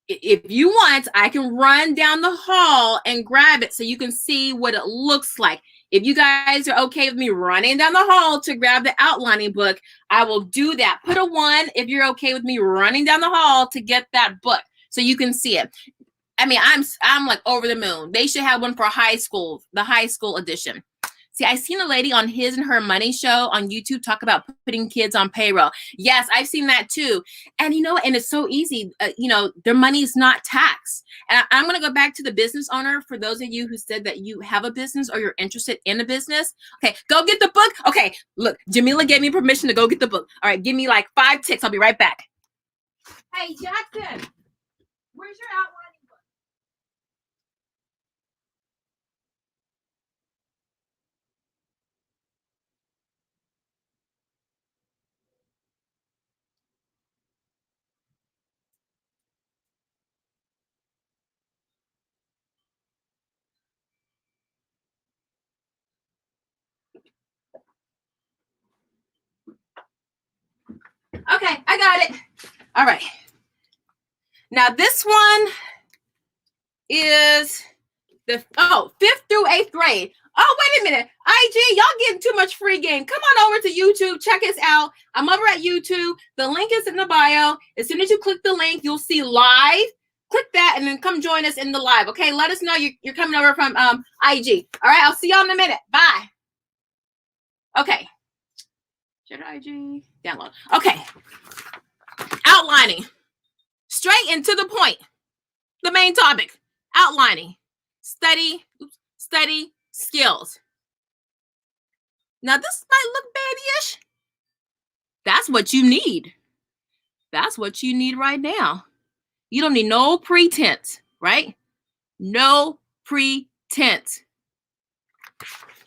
I can run down the hall and grab it so you can see what it looks like. If you guys are okay with me running down the hall to grab the outlining book, I will do that. Put a 1 if you're okay with me running down the hall to get that book so you can see it. I mean, I'm like over the moon. They should have one for high school, the high school edition. See, I seen a lady on His and Her Money show on YouTube talk about putting kids on payroll. Yes, I've seen that too. And and it's so easy. Their money is not taxed. And I'm going to go back to the business owner for those of you who said that you have a business or you're interested in a business. Okay, go get the book. Okay, look, Jamila gave me permission to go get the book. All right, give me like 5 ticks. I'll be right back. Hey, Jackson, where's your outline? Okay, I got it. All right. Now this one is the 5th through 8th grade. Oh, wait a minute. IG, y'all getting too much free game. Come on over to YouTube. Check us out. I'm over at YouTube. The link is in the bio. As soon as you click the link, you'll see live. Click that and then come join us in the live. Okay, let us know you're coming over from IG. All right, I'll see y'all in a minute. Bye. Okay. Should IG download? Okay. Outlining. Straight and to the point. The main topic. Outlining. Study skills. Now this might look babyish. That's what you need. That's what you need right now. You don't need no pretense, right? No pretense.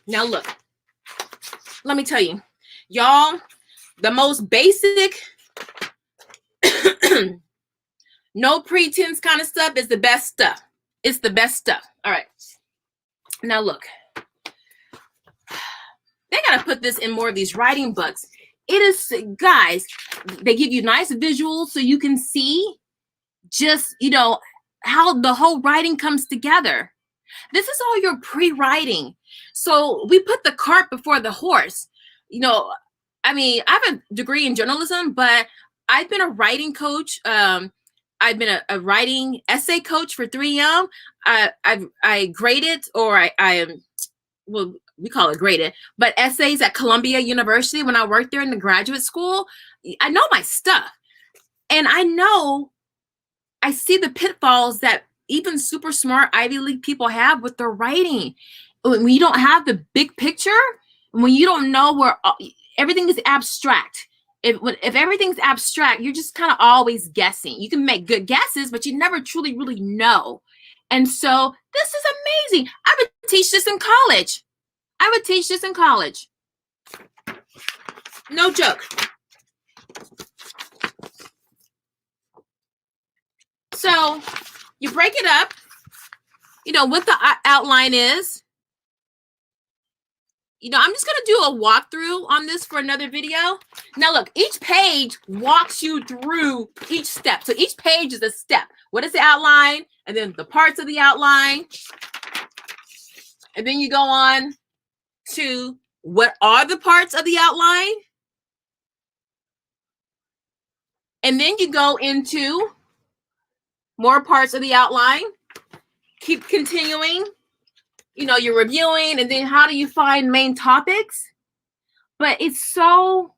Now look, let me tell you, y'all, the most basic, no pretense kind of stuff is the best stuff. It's the best stuff. All right. Now look, they got to put this in more of these writing books. It is, guys, they give you nice visuals so you can see just, how the whole writing comes together. This is all your pre-writing. So we put the cart before the horse. I mean, I have a degree in journalism, but I've been a writing coach. I've been a writing essay coach for 3M. I graded, or I am, well, we call it graded, but essays at Columbia University when I worked there in the graduate school. I know my stuff. And I see the pitfalls that even super smart Ivy League people have with their writing. When you don't have the big picture, when you don't know where everything is abstract. If everything's abstract, you're just kind of always guessing. You can make good guesses, but you never truly, really know. And so this is amazing. I would teach this in college. No joke. So you break it up, what the outline is. I'm just going to do a walkthrough on this for another video. Now, look, each page walks you through each step. So each page is a step. What is the outline? And then the parts of the outline. And then you go on to what are the parts of the outline? And then you go into more parts of the outline. Keep continuing. You're reviewing, and then how do you find main topics? But it's so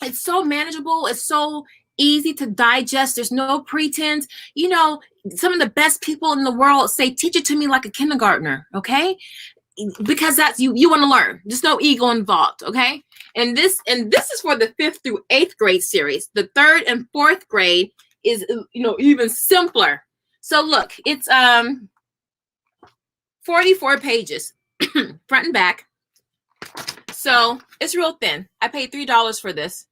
manageable. It's so easy to digest. There's no pretense. Some of the best people in the world say, teach it to me like a kindergartner, okay? because that's you want to learn. There's no ego involved, okay? And this is for the 5th through 8th grade series. The 3rd and 4th grade is, you know, even simpler. So look, it's 44 pages, front and back. So it's real thin. I paid $3 for this.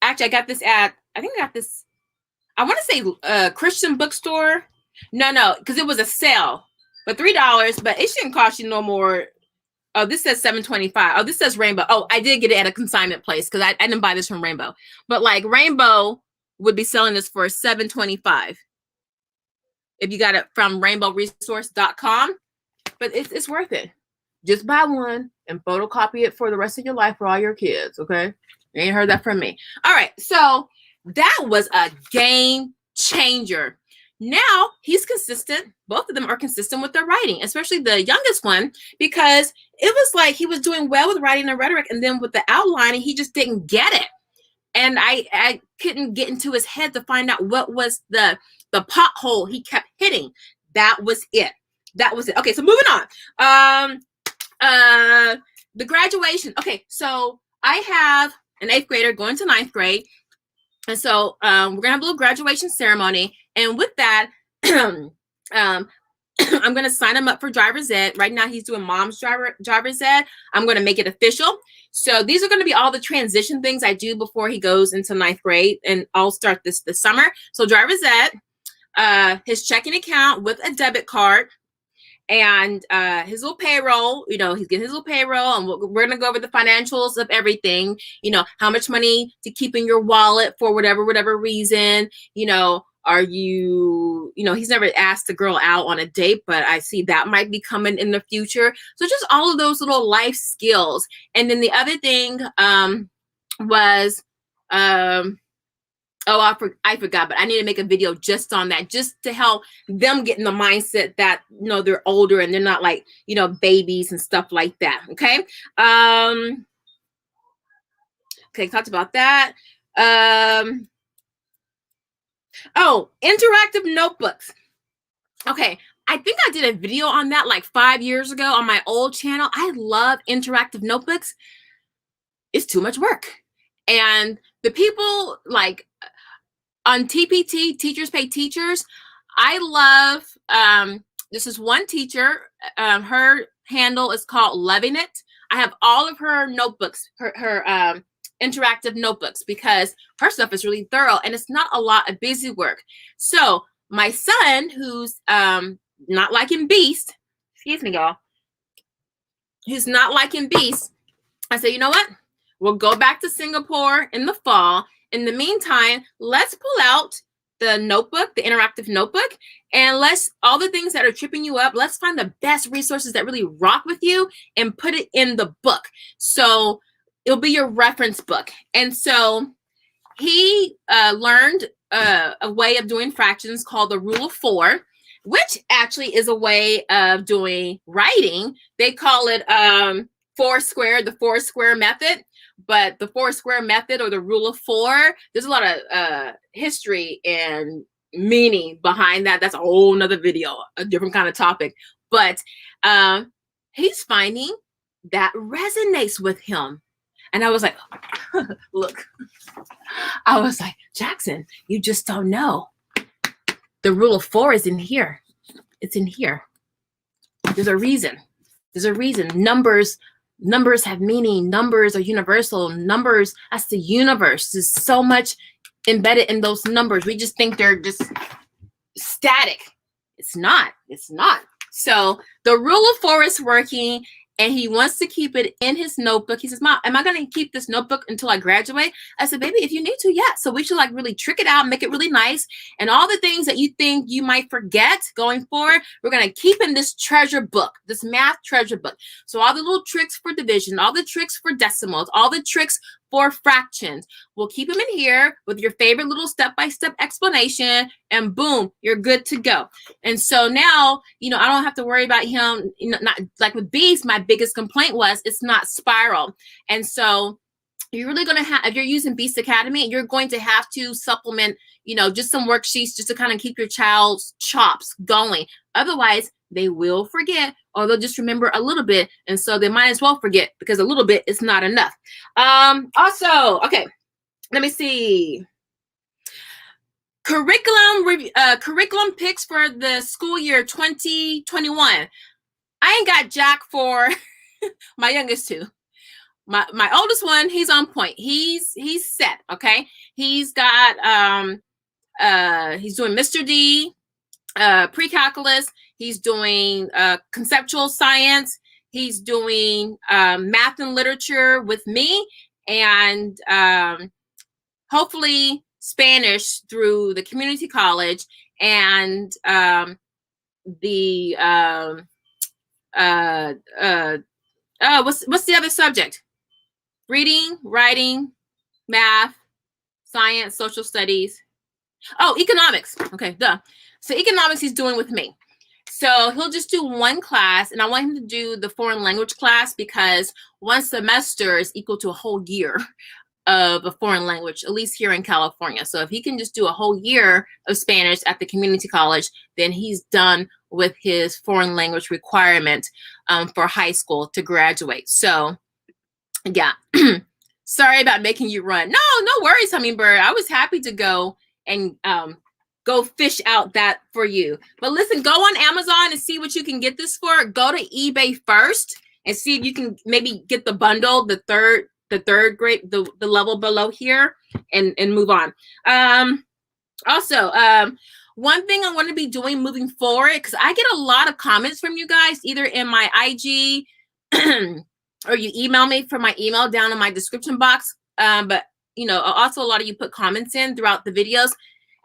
Actually, I got this at, I think I got this, I want to say Christian bookstore. No, because it was a sale. But $3, but it shouldn't cost you no more. Oh, this says $7.25. Oh, this says Rainbow. Oh, I did get it at a consignment place because I didn't buy this from Rainbow. But like Rainbow would be selling this for $7.25 if you got it from rainbowresource.com. But it's worth it. Just buy one and photocopy it for the rest of your life for all your kids, okay? You ain't heard that from me. All right, so that was a game changer. Now he's consistent. Both of them are consistent with their writing, especially the youngest one, because it was like he was doing well with writing and rhetoric, and then with the outlining, he just didn't get it. And I couldn't get into his head to find out what was the pothole he kept hitting. That was it. That was it. Okay, so moving on. The graduation. Okay, so I have an 8th grader going to 9th grade. And so we're gonna have a little graduation ceremony. And with that, I'm gonna sign him up for driver's ed. Right now he's doing mom's driver's ed. I'm gonna make it official. So these are gonna be all the transition things I do before he goes into 9th grade, and I'll start this summer. So driver's ed, his checking account with a debit card, and his little payroll. You know, he's getting his little payroll, and we're gonna go over the financials of everything. You know, how much money to keep in your wallet for whatever reason. You know, are you, you know, he's never asked a girl out on a date, but I see that might be coming in the future. So just all of those little life skills. And then the other thing was oh, I forgot, but I need to make a video just on that, just to help them get in the mindset that, you know, they're older and they're not like, you know, babies and stuff like that. Okay. Okay. Talked about that. Oh, interactive notebooks. Okay. I think I did a video on that like 5 years ago on my old channel. I love interactive notebooks. It's too much work. And the people like on TPT, Teachers Pay Teachers, I love, this is one teacher, her handle is called Loving It. I have all of her notebooks, her interactive notebooks, because her stuff is really thorough and it's not a lot of busy work. So my son, who's not liking Beast, excuse me, y'all, who's not liking Beast, I said, you know what? We'll go back to Singapore in the fall. In the meantime, let's pull out the notebook, the interactive notebook, and let's, all the things that are tripping you up, let's find the best resources that really rock with you and put it in the book. So it'll be your reference book. And so he learned a way of doing fractions called the rule of 4, which actually is a way of doing writing. They call it Foursquare, the Foursquare method. But the Foursquare method, or the rule of 4, there's a lot of history and meaning behind that. That's a whole nother video, a different kind of topic. But he's finding that resonates with him. And I was like, look, I was like, Jackson, you just don't know. The rule of 4 is in here. It's in here. There's a reason. There's a reason. Numbers have meaning. Numbers are universal. Numbers, that's the universe. There's so much embedded in those numbers. We just think they're just static. It's not. It's not. So the rule of 4 is working, and he wants to keep it in his notebook. He says, Mom, am I going to keep this notebook until I graduate? I said, baby, if you need to, yeah. So we should like really trick it out, make it really nice. And all the things that you think you might forget going forward, we're going to keep in this treasure book, this math treasure book. So all the little tricks for division, all the tricks for decimals, all the tricks for fractions, we'll keep them in here with your favorite little step-by-step explanation, and boom, you're good to go. And so now, you know, I don't have to worry about him, you know, not like with Beast, my biggest complaint was it's not spiral. And so you're really going to have, if you're using Beast Academy, you're going to have to supplement, you know, just some worksheets just to kind of keep your child's chops going. Otherwise, they will forget, or they'll just remember a little bit. And so they might as well forget, because a little bit is not enough. Also, okay, let me see. Curriculum picks for the school year 2021. I ain't got jack for my youngest two. My oldest one, he's on point. He's set, okay? He's got he's doing Mr. D, pre-calculus. He's doing conceptual science. He's doing math and literature with me, and hopefully Spanish through the community college, and the what's the other subject? Reading, writing, math, science, social studies. Oh, economics. Okay, duh. So economics he's doing with me. So he'll just do one class, and I want him to do the foreign language class, because one semester is equal to a whole year of a foreign language, at least here in California. So if he can just do a whole year of Spanish at the community college, then he's done with his foreign language requirement for high school to graduate. So yeah, sorry about making you run. No worries, Hummingbird. I was happy to go and go fish out that for you. But listen, go on Amazon and see what you can get this for. Go to eBay first and see if you can maybe get the bundle, the third grade, the level below here, and move on. Also, one thing I want to be doing moving forward, because I get a lot of comments from you guys, either in my IG or you email me from my email down in my description box. But you know, also a lot of you put comments in throughout the videos.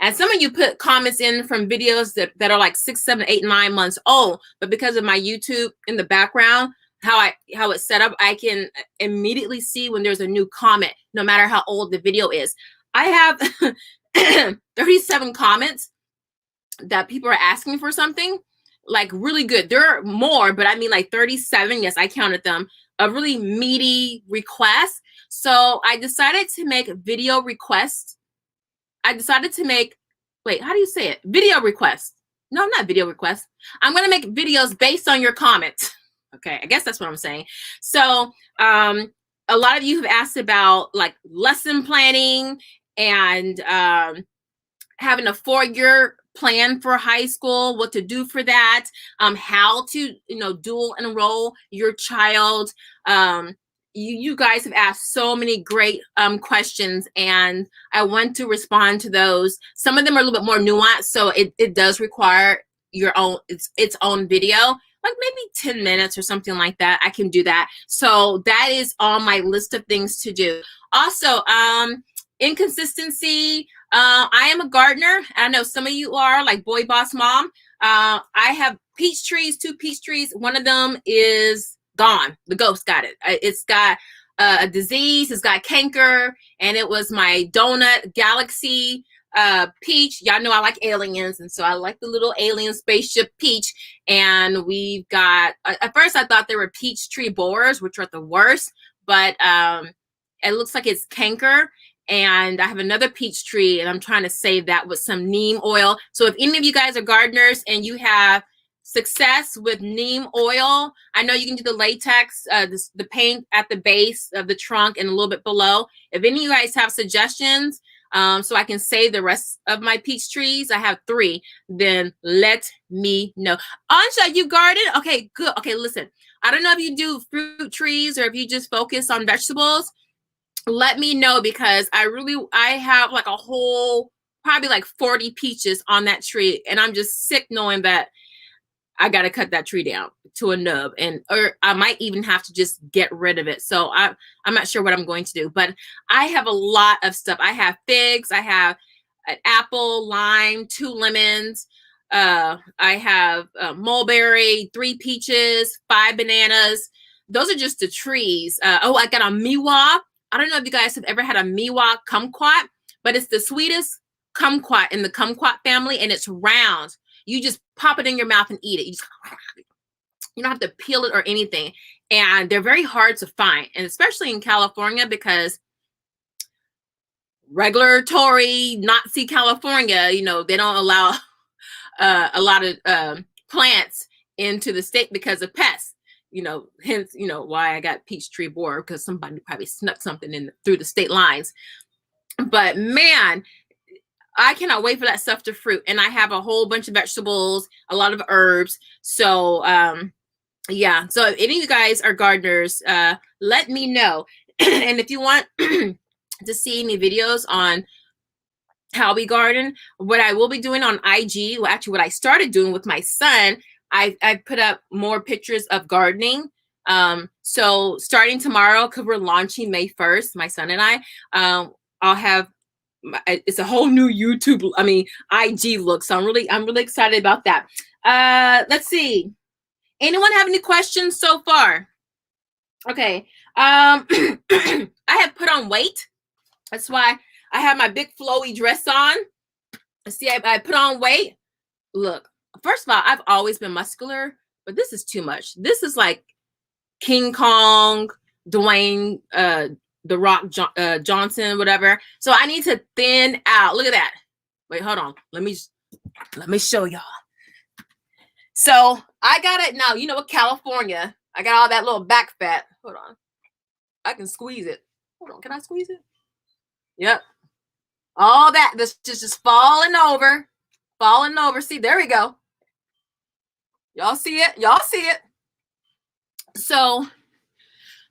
And some of you put comments in from videos that are like 6, 7, 8, 9 months old. But because of my YouTube in the background, how it's set up, I can immediately see when there's a new comment, no matter how old the video is. I have 37 comments that people are asking for something, like really good. There are more, but I mean like 37, yes, I counted them, a really meaty request. So I decided to make video requests. I decided to make, wait, how do you say it? Video requests. No, not video requests. I'm going to make videos based on your comments. Okay, I guess that's what I'm saying. So a lot of you have asked about like lesson planning and having a 4-year plan for high school, what to do for that, how to, dual enroll your child. You guys have asked so many great questions, and I want to respond to those. Some of them are a little bit more nuanced, so it does require your own its own video, like maybe 10 minutes or something like that. I can do that. So that is on my list of things to do. Also, inconsistency. I am a gardener. I know some of you are, like Boy Boss Mom. I have peach trees, 2 peach trees. One of them is gone. The ghost got it. It's got a disease. It's got canker, and it was my donut galaxy peach. Y'all know I like aliens, and so I like the little alien spaceship peach. And we've got, at first I thought they were peach tree borers, which are the worst, but it looks like it's canker. And I have another peach tree, and I'm trying to save that with some neem oil. So if any of you guys are gardeners and you have success with neem oil, I know you can do the latex, the paint at the base of the trunk and a little bit below. If any of you guys have suggestions, so I can save the rest of my peach trees, I have 3, then let me know. Ansha, you garden? Okay, good. Okay, listen, I don't know if you do fruit trees or if you just focus on vegetables. Let me know, because I have like a whole, probably like 40 peaches on that tree, and I'm just sick knowing that I got to cut that tree down to a nub, or I might even have to just get rid of it. So I'm not sure what I'm going to do, but I have a lot of stuff. I have figs, I have an apple, lime, 2 lemons. I have mulberry, 3 peaches, 5 bananas. Those are just the trees. Oh, I got a miwa. I don't know if you guys have ever had a miwa kumquat, but it's the sweetest kumquat in the kumquat family, and it's round. You just pop it in your mouth and eat it. You don't have to peel it or anything. And they're very hard to find, and especially in California, because regulatory Nazi California, they don't allow a lot of plants into the state because of pests. You know, hence, you know, why I got Peachtree Borer, because somebody probably snuck something in through the state lines. But man, I cannot wait for that stuff to fruit. And I have a whole bunch of vegetables, a lot of herbs. So yeah, so if any of you guys are gardeners, let me know. And if you want to see any videos on how we garden, what I will be doing on IG, well, actually what I started doing with my son, I put up more pictures of gardening. So starting tomorrow, because we're launching May 1st, my son and I, I'll have, it's a whole new YouTube, IG look. So I'm really excited about that. Let's see. Anyone have any questions so far? Okay. I have put on weight. That's why I have my big flowy dress on. See, I put on weight. Look, first of all, I've always been muscular, but this is too much. This is like King Kong, Dwayne, The Rock Johnson, whatever. So I need to thin out. Look at that. Wait, hold on. Let me show y'all. So I got it now. You know what, California. I got all that little back fat. Hold on. I can squeeze it. Hold on. Can I squeeze it? Yep. All that. This just falling over. Falling over. See, there we go. Y'all see it? Y'all see it? So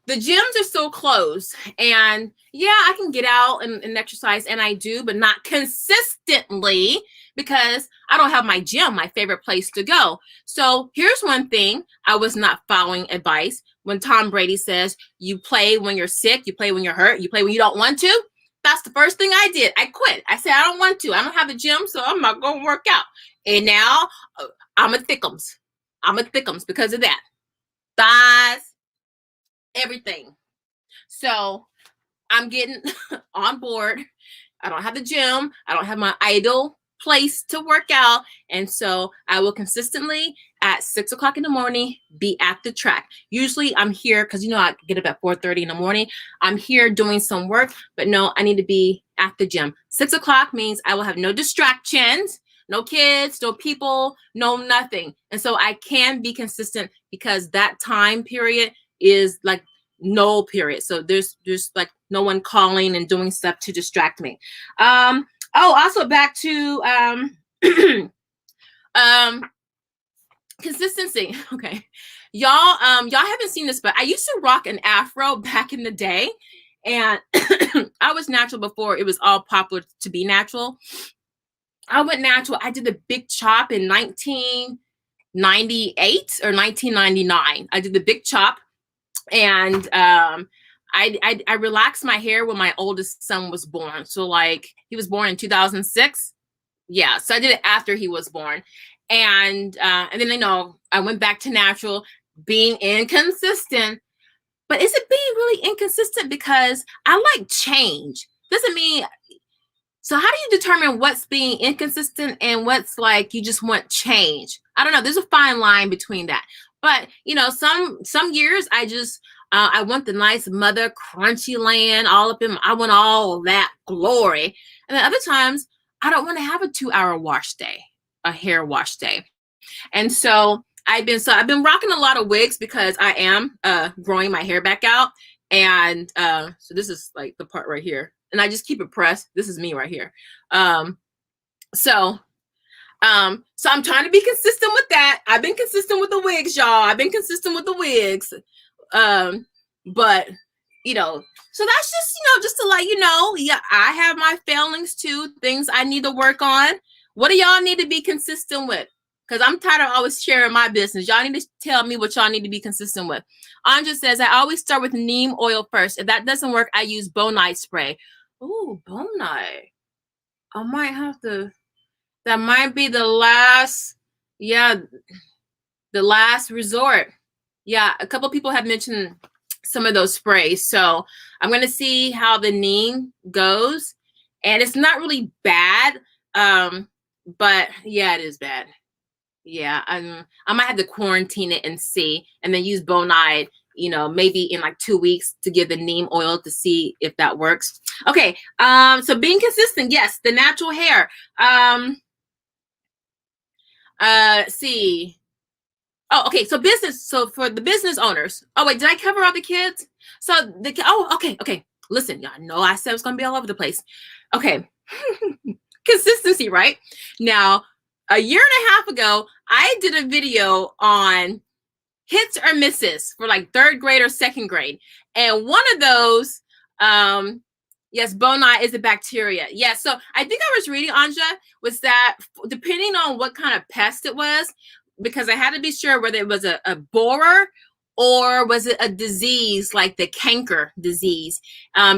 the gyms are still closed. And yeah, I can get out and exercise, and I do, but not consistently, because I don't have my gym, my favorite place to go. So here's one thing I was not following advice. When Tom Brady says, you play when you're sick, you play when you're hurt, you play when you don't want to. That's the first thing I did. I quit. I said, I don't want to. I don't have a gym, so I'm not going to work out. And now I'm a thickums. I'm a thickums because of that. Thighs, everything. So I'm getting on board. I don't have the gym. I don't have my idle place to work out. And so I will consistently at 6 o'clock in the morning be at the track. Usually I'm here because, you know, I get up at 4:30 in the morning. I'm here doing some work, but no, I need to be at the gym. 6 o'clock means I will have no distractions, no kids, no people, no nothing. And so I can be consistent because that time period is like no period. So there's like no one calling and doing stuff to distract me. Also back to consistency. Okay. Y'all haven't seen this, but I used to rock an afro back in the day, and I was natural before it was all popular to be natural. I went natural. I did the big chop in 1998 or 1999. I did the big chop, and I relaxed my hair when my oldest son was born. So like he was born in 2006. Yeah, so I did it after he was born. And then, you know, I went back to natural, being inconsistent. But is it being really inconsistent? Because I like change. Doesn't mean, so how do you determine what's being inconsistent and what's like you just want change? I don't know. There's a fine line between that. But, you know, some years I just, I want the nice mother crunchy land all up in, I want all that glory. And then other times I don't want to have a 2-hour wash day, a hair wash day. And so I've been rocking a lot of wigs because I am growing my hair back out. And so this is like the part right here. And I just keep it pressed. This is me right here. So I'm trying to be consistent with that. I've been consistent with the wigs, y'all. I've been consistent with the wigs. But you know, so that's just, you know, just to let you know, yeah, I have my failings too, things I need to work on. What do y'all need to be consistent with? Because I'm tired of always sharing my business. Y'all need to tell me what y'all need to be consistent with. Anja says, I always start with neem oil first. If that doesn't work, I use bonite spray. Ooh, bonite. I might have to, that might be the last, yeah, the last resort. Yeah, a couple people have mentioned some of those sprays. So I'm going to see how the neem goes. And it's not really bad. But yeah, it is bad. Yeah, I might have to quarantine it and see, and then use bonide, you know, maybe in like 2 weeks to give the neem oil to see if that works. Okay. So being consistent. Yes. The natural hair. See, Oh, okay. So business. So for the business owners. Oh, wait, did I cover all the kids? So okay. Listen, y'all know I said it was going to be all over the place. Okay. Consistency, right? Now, a year and a half ago, I did a video on hits or misses for like 3rd grade or 2nd grade. And one of those, yes, Bonai is a bacteria. Yes. So I think I was reading, Anja, was that depending on what kind of pest it was, because I had to be sure whether it was a borer or was it a disease like the canker disease,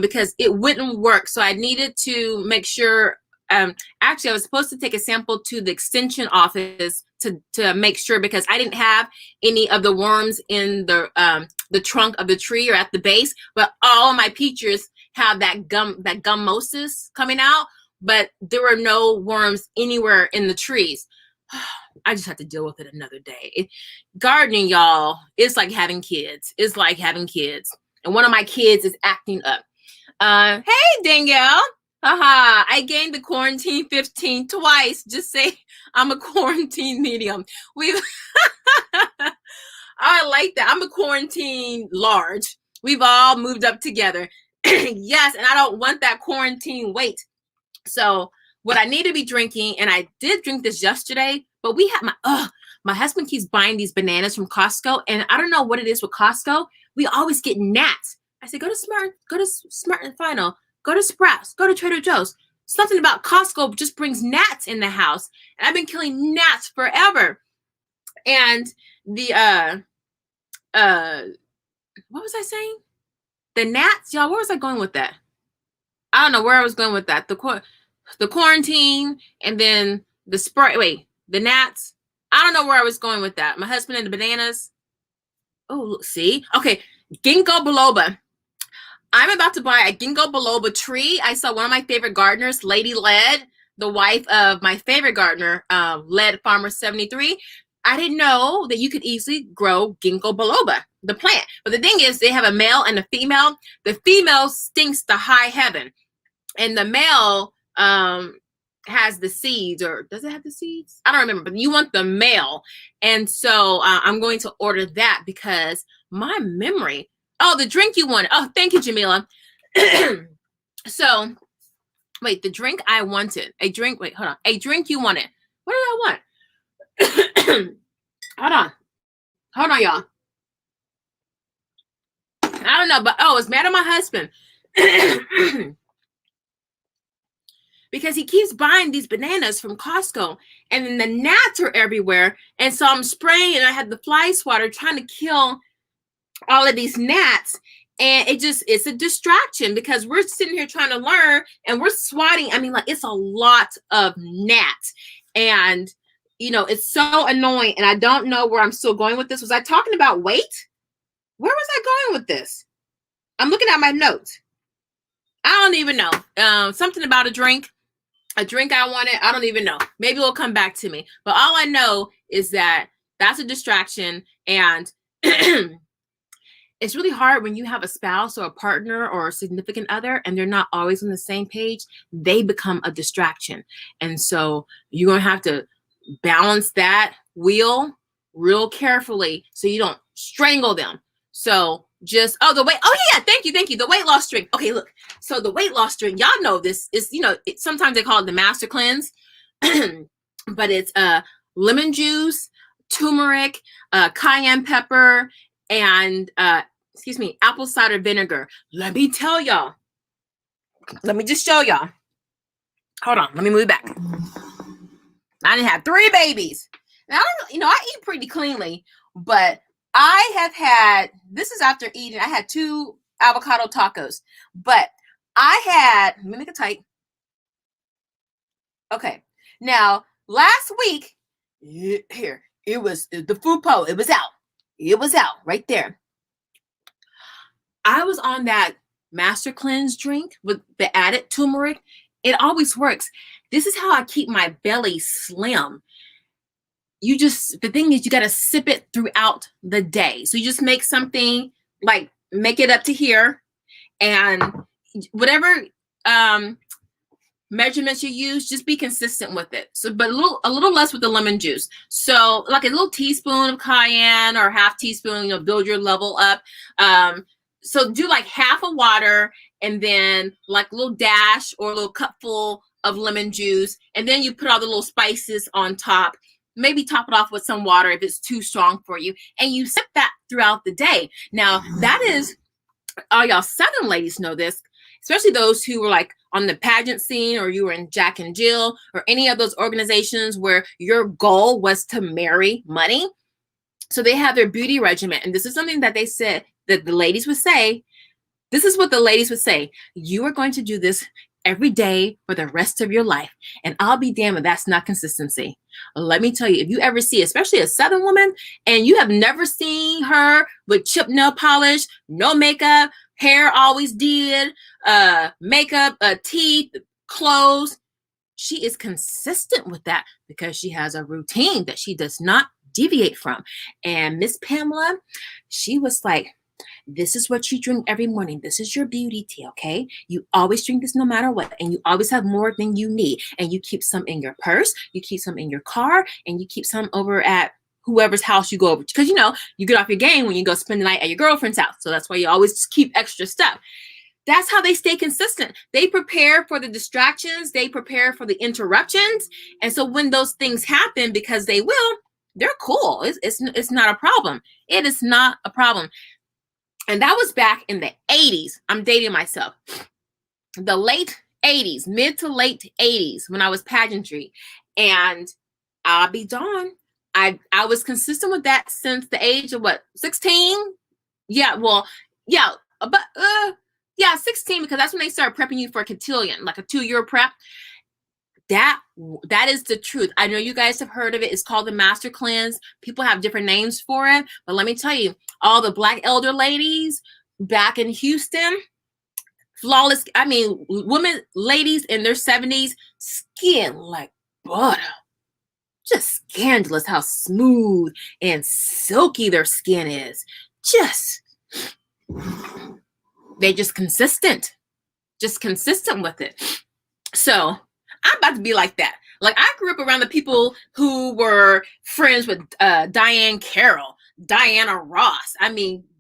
because it wouldn't work. So I needed to make sure, actually, I was supposed to take a sample to the extension office to make sure, because I didn't have any of the worms in the trunk of the tree or at the base, but all of my peaches have that gummosis coming out, but there were no worms anywhere in the trees. I just have to deal with it another day. Gardening, y'all, it's like having kids. It's like having kids. And one of my kids is acting up. Hey, Danielle. Haha, I gained the quarantine 15 twice. Just say I'm a quarantine medium. I like that. I'm a quarantine large. We've all moved up together. Yes, and I don't want that quarantine weight. So what I need to be drinking, and I did drink this yesterday, but we have my husband keeps buying these bananas from Costco, and I don't know what it is with Costco. We always get gnats. I said, go to Smart and Final, go to Sprouts, go to Trader Joe's. Something about Costco just brings gnats in the house, and I've been killing gnats forever. And the what was I saying? The gnats, y'all. Where was I going with that? I don't know where I was going with that. The quarantine, and then the spray. Wait, the gnats. I don't know where I was going with that. My husband and the bananas. Oh, look, see? Okay, ginkgo biloba. I'm about to buy a ginkgo biloba tree. I saw one of my favorite gardeners, Lady Led, the wife of my favorite gardener, Led Farmer 73. I didn't know that you could easily grow ginkgo biloba, the plant. But the thing is, they have a male and a female. The female stinks to high heaven, and the male has the seeds, or does it have the seeds? I don't remember, but you want the male. And so I'm going to order that because my memory. Oh, the drink you wanted. Oh, thank you, Jamila. So, wait, the drink I wanted. A drink, wait, hold on. A drink you wanted. What did I want? Hold on, y'all. I don't know, but it's mad at my husband. Because he keeps buying these bananas from Costco, and then the gnats are everywhere. And so I'm spraying, and I had the fly swatter trying to kill all of these gnats. And it's a distraction because we're sitting here trying to learn, and we're swatting. I mean, like, it's a lot of gnats. And, it's so annoying. And I don't know where I'm still going with this. Was I talking about weight? Where was I going with this? I'm looking at my notes. I don't even know. Something about a drink I wanted. I don't even know. Maybe it'll come back to me. But all I know is that that's a distraction. And it's really hard when you have a spouse or a partner or a significant other and they're not always on the same page. They become a distraction. And so you're going to have to balance that wheel real carefully so you don't strangle them. So just, thank you. The weight loss drink. Okay, look. So the weight loss drink, y'all know this is, sometimes they call it the master cleanse, but it's lemon juice, turmeric, cayenne pepper, and apple cider vinegar. Let me tell y'all. Let me just show y'all. Hold on. Let me move back. I done had 3 babies. Now, I eat pretty cleanly, but I have had, this is after eating, I had 2 avocado tacos, but let me make it tight. Okay. Now, last week, here, it was the Fupo. It was out. It was out right there. I was on that master cleanse drink with the added turmeric. It always works. This is how I keep my belly slim. The thing is, you got to sip it throughout the day. So you just make something, like make it up to here, and whatever measurements you use, just be consistent with it. So, but a little less with the lemon juice. So like a little teaspoon of cayenne or half teaspoon, build your level up. So do like half a water and then like a little dash or a little cupful of lemon juice. And then you put all the little spices on top. Maybe top it off with some water if it's too strong for you. And you sip that throughout the day. Now that is, all y'all Southern ladies know this, especially those who were like on the pageant scene, or you were in Jack and Jill, or any of those organizations where your goal was to marry money. So they have their beauty regimen. And this is something that they said that the ladies would say. This is what the ladies would say. You are going to do this every day for the rest of your life. And I'll be damned if that's not consistency. Let me tell you, if you ever see, especially a Southern woman, and you have never seen her with chip nail polish, no makeup, hair always did, makeup, teeth, clothes, she is consistent with that because she has a routine that she does not deviate from. And Miss Pamela, she was like, this is what you drink every morning. This is your beauty tea, okay? You always drink this no matter what, and you always have more than you need. And you keep some in your purse, you keep some in your car, and you keep some over at whoever's house you go over to. Because, you get off your game when you go spend the night at your girlfriend's house. So that's why you always keep extra stuff. That's how they stay consistent. They prepare for the distractions. They prepare for the interruptions. And so when those things happen, because they will, they're cool. It's not a problem. It is not a problem. And that was back in the 80s. I'm dating myself. The late 80s, mid to late 80s, when I was pageantry. And I'll be darned, I was consistent with that since the age of 16? Yeah, well, yeah, but 16, because that's when they start prepping you for a cotillion, like a 2-year prep. That is the truth. I know you guys have heard of it. It's called the Master Cleanse. People have different names for it. But let me tell you, all the Black elder ladies back in Houston, flawless, women, ladies in their 70s, skin like butter. Just scandalous how smooth and silky their skin is. They're just consistent with it. So I'm about to be like that. Like, I grew up around the people who were friends with Diane Carroll, Diana Ross.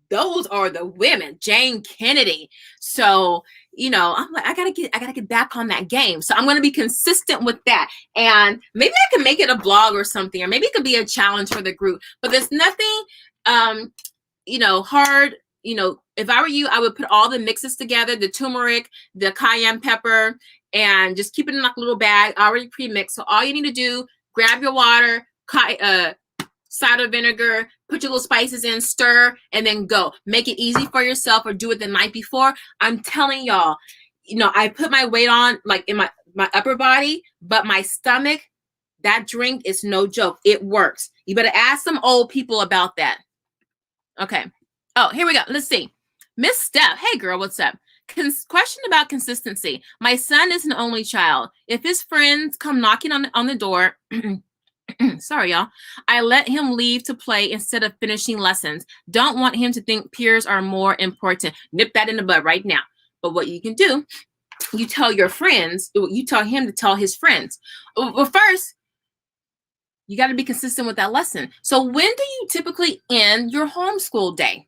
Those are the women, Jane Kennedy. So, I'm like, I gotta get back on that game. So I'm going to be consistent with that. And maybe I can make it a blog or something, or maybe it could be a challenge for the group, but there's nothing, hard. If I were you, I would put all the mixes together, the turmeric, the cayenne pepper, and just keep it in like a little bag, already pre-mixed. So all you need to do, grab your water, cider vinegar, put your little spices in, stir, and then go. Make it easy for yourself, or do it the night before. I'm telling y'all, I put my weight on like in my upper body, but my stomach, that drink is no joke. It works. You better ask some old people about that. Okay. Oh, here we go. Let's see. Miss Steph. Hey, girl, what's up? Question about consistency. My son is an only child. If his friends come knocking on the door, sorry, y'all, I let him leave to play instead of finishing lessons. Don't want him to think peers are more important. Nip that in the bud right now. But what you can do, you tell your friends, you tell him to tell his friends. Well, first, you got to be consistent with that lesson. So when do you typically end your homeschool day?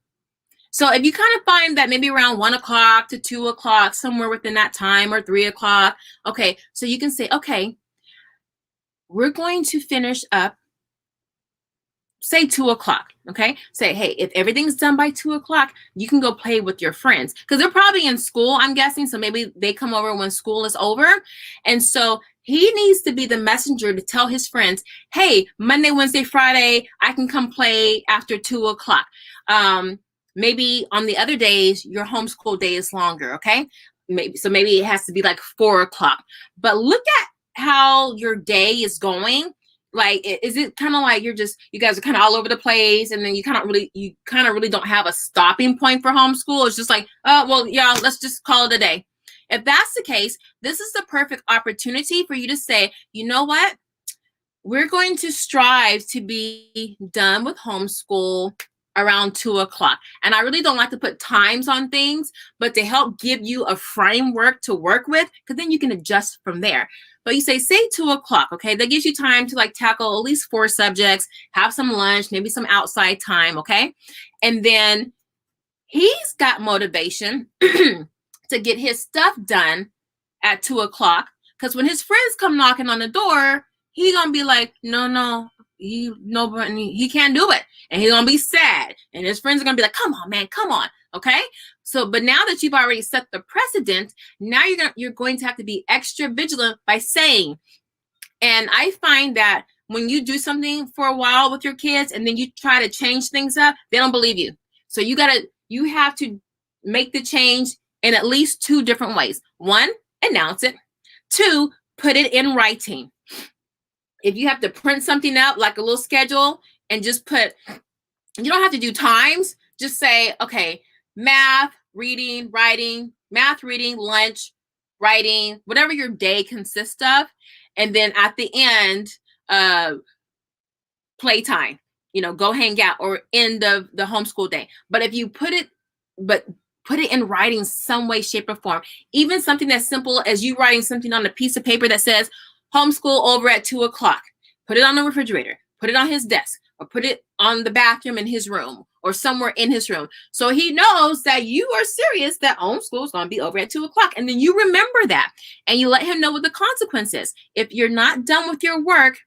So if you kind of find that maybe around 1 o'clock to 2 o'clock, somewhere within that time, or 3 o'clock, okay, so you can say, okay, we're going to finish up, say 2 o'clock, okay? Say, hey, if everything's done by 2 o'clock, you can go play with your friends. Because they're probably in school, I'm guessing, so maybe they come over when school is over. And so he needs to be the messenger to tell his friends, hey, Monday, Wednesday, Friday, I can come play after 2 o'clock. Maybe on the other days, your homeschool day is longer, okay? Maybe it has to be like 4 o'clock. But look at how your day is going. Like, is it kind of like you guys are kind of all over the place, and then you kind of really don't have a stopping point for homeschool? It's just like, oh, well, yeah, let's just call it a day. If that's the case, this is the perfect opportunity for you to say, you know what? We're going to strive to be done with homeschool around 2 o'clock. And I really don't like to put times on things, but to help give you a framework to work with, because then you can adjust from there. But you say 2 o'clock, okay? That gives you time to like tackle at least 4 subjects, have some lunch, maybe some outside time, okay? And then he's got motivation to get his stuff done at 2 o'clock. Because when his friends come knocking on the door, he's gonna be like, no, he can't do it. And he's gonna be sad. And his friends are gonna be like, come on, man, come on. Okay. So, but now that you've already set the precedent, now you're going to have to be extra vigilant by saying, and I find that when you do something for a while with your kids and then you try to change things up, they don't believe you. So you have to make the change in at least 2 different ways. 1, announce it. 2, put it in writing. If you have to print something up, like a little schedule, and just put, you don't have to do times, just say, okay, math, reading, writing, math, reading, lunch, writing, whatever your day consists of. And then at the end, playtime, go hang out, or end of the homeschool day. But if you put it in writing some way, shape, or form, even something as simple as you writing something on a piece of paper that says homeschool over at 2 o'clock, put it on the refrigerator, put it on his desk, or put it on the bathroom in his room or somewhere in his room. So he knows that you are serious, that homeschool is going to be over at 2 o'clock. And then you remember that and you let him know what the consequence is. If you're not done with your work,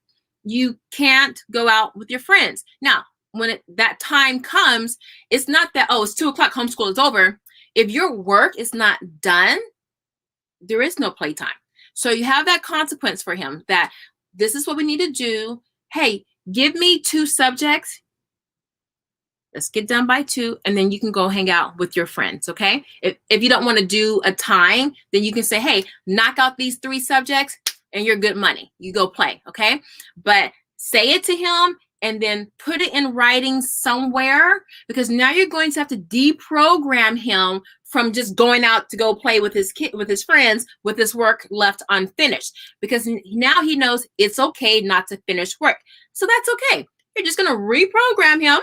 you can't go out with your friends. Now, when that time comes, it's not that, oh, it's 2 o'clock, homeschool is over. If your work is not done, there is no playtime. So you have that consequence for him, that this is what we need to do. Hey, give me 2 subjects. Let's get done by 2, and then you can go hang out with your friends, okay? If you don't want to do a time, then you can say, hey, knock out these 3 subjects, and you're good money. You go play, okay? But say it to him, and then put it in writing somewhere, because now you're going to have to deprogram him from just going out to go play with his friends with his work left unfinished, because now he knows it's okay not to finish work. So that's okay. You're just going to reprogram him,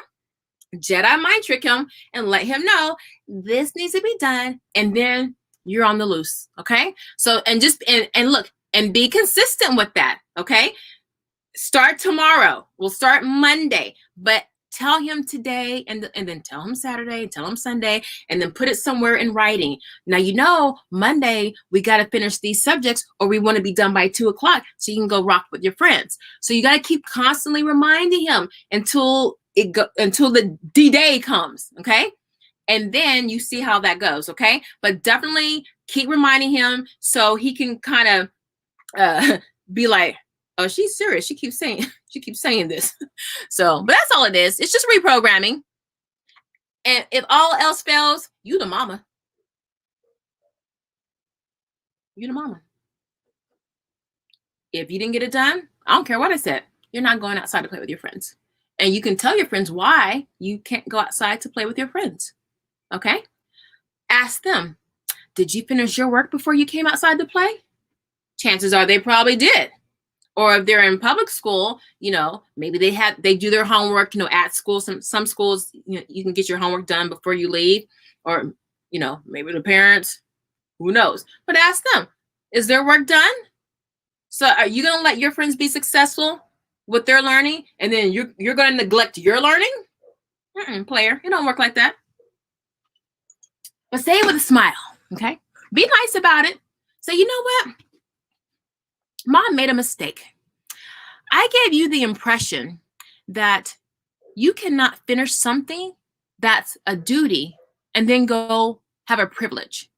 Jedi mind trick him, and let him know this needs to be done, and then you're on the loose, okay? So, and look, and be consistent with that, okay? Start tomorrow. We'll start Monday, but tell him today, and then tell him Saturday, tell him Sunday, and then put it somewhere in writing. Now, Monday, we got to finish these subjects, or we want to be done by 2 o'clock so you can go rock with your friends. So you got to keep constantly reminding him until the D-Day comes, okay? And then you see how that goes, okay? But definitely keep reminding him so he can kind of be like, oh, she's serious. She keeps saying this. So, but that's all it is. It's just reprogramming. And if all else fails, you the mama. You the mama. If you didn't get it done, I don't care what I said. You're not going outside to play with your friends. And you can tell your friends why you can't go outside to play with your friends. Okay? Ask them, did you finish your work before you came outside to play? Chances are they probably did. Or if they're in public school, maybe they do their homework, at school. Some schools, you can get your homework done before you leave, or, maybe the parents, who knows? But ask them, is their work done? So are you going to let your friends be successful with their learning, and then you're going to neglect your learning? Player, it don't work like that. But say it with a smile, okay? Be nice about it. Say, you know what? Mom made a mistake. I gave you the impression that you cannot finish something that's a duty and then go have a privilege.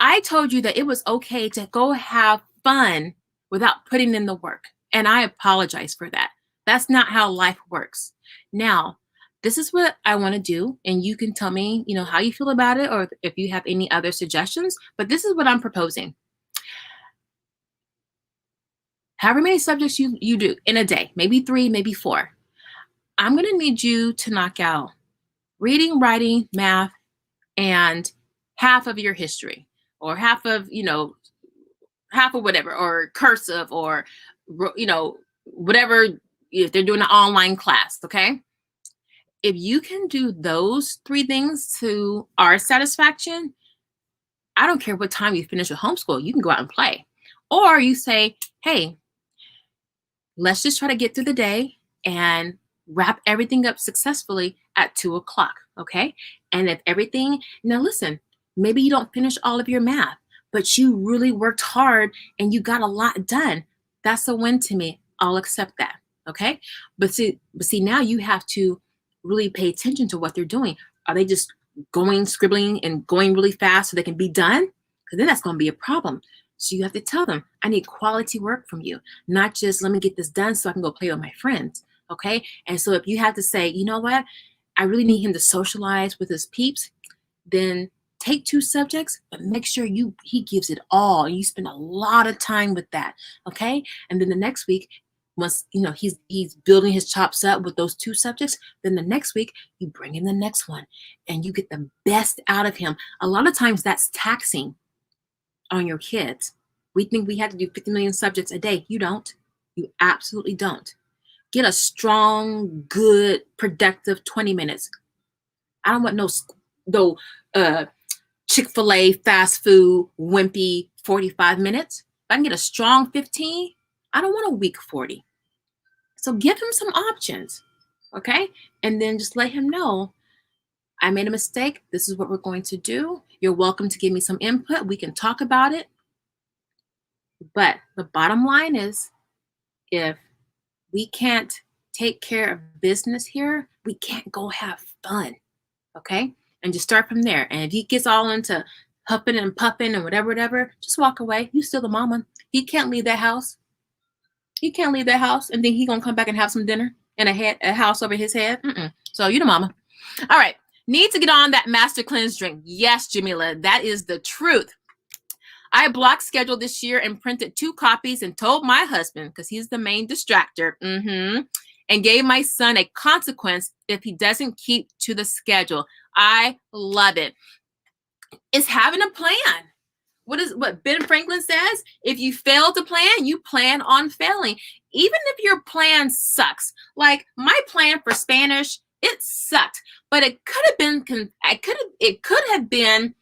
I told you that it was okay to go have fun without putting in the work. And I apologize for that. That's not how life works. Now, this is what I want to do. And you can tell me, how you feel about it, or if you have any other suggestions. But this is what I'm proposing. However many subjects you do in a day, maybe 3, maybe 4, I'm going to need you to knock out reading, writing, math, and half of your history, or half of whatever, or cursive, or, whatever, if they're doing an online class, okay? if you can do those 3 things to our satisfaction, I don't care what time you finish with homeschool, you can go out and play. Or you say, hey, let's just try to get through the day and wrap everything up successfully at 2 o'clock, okay? And if everything, now listen, maybe you don't finish all of your math, but you really worked hard and you got a lot done. That's a win to me. I'll accept that, okay? But see, now you have to really pay attention to what they're doing. Are they just going, scribbling, and going really fast so they can be done? Because then that's going to be a problem. So you have to tell them, I need quality work from you, not just let me get this done so I can go play with my friends, okay? And so if you have to say, you know what, I really need him to socialize with his peeps, then take 2 subjects, but make sure he gives it all. And you spend a lot of time with that, okay? And then the next week, once he's building his chops up with those 2 subjects, then the next week you bring in the next one and you get the best out of him. A lot of times that's taxing on your kids. We think we have to do 50 million subjects a day. You don't. You absolutely don't. Get a strong, good, productive 20 minutes. I don't want no Chick-fil-A, fast food, wimpy 45 minutes. If I can get a strong 15, I don't want a weak 40. So give him some options, okay? And then just let him know, I made a mistake. This is what we're going to do. You're welcome to give me some input. We can talk about it. But the bottom line is, if we can't take care of business here, we can't go have fun, okay? And just start from there. And if he gets all into huffing and puffing and whatever, just walk away. You still the mama. He can't leave that house. He can't leave that house and think he's going to come back and have some dinner and a house over his head. So you the mama. All right. Need to get on that master cleanse drink. Yes, Jamila, that is the truth. I block scheduled this year and printed 2 copies and told my husband, because he's the main distractor, and gave my son a consequence if he doesn't keep to the schedule. I love it. It's having a plan. What Ben Franklin says, if you fail to plan, you plan on failing. Even if your plan sucks. Like my plan for Spanish, it sucked, but it could have been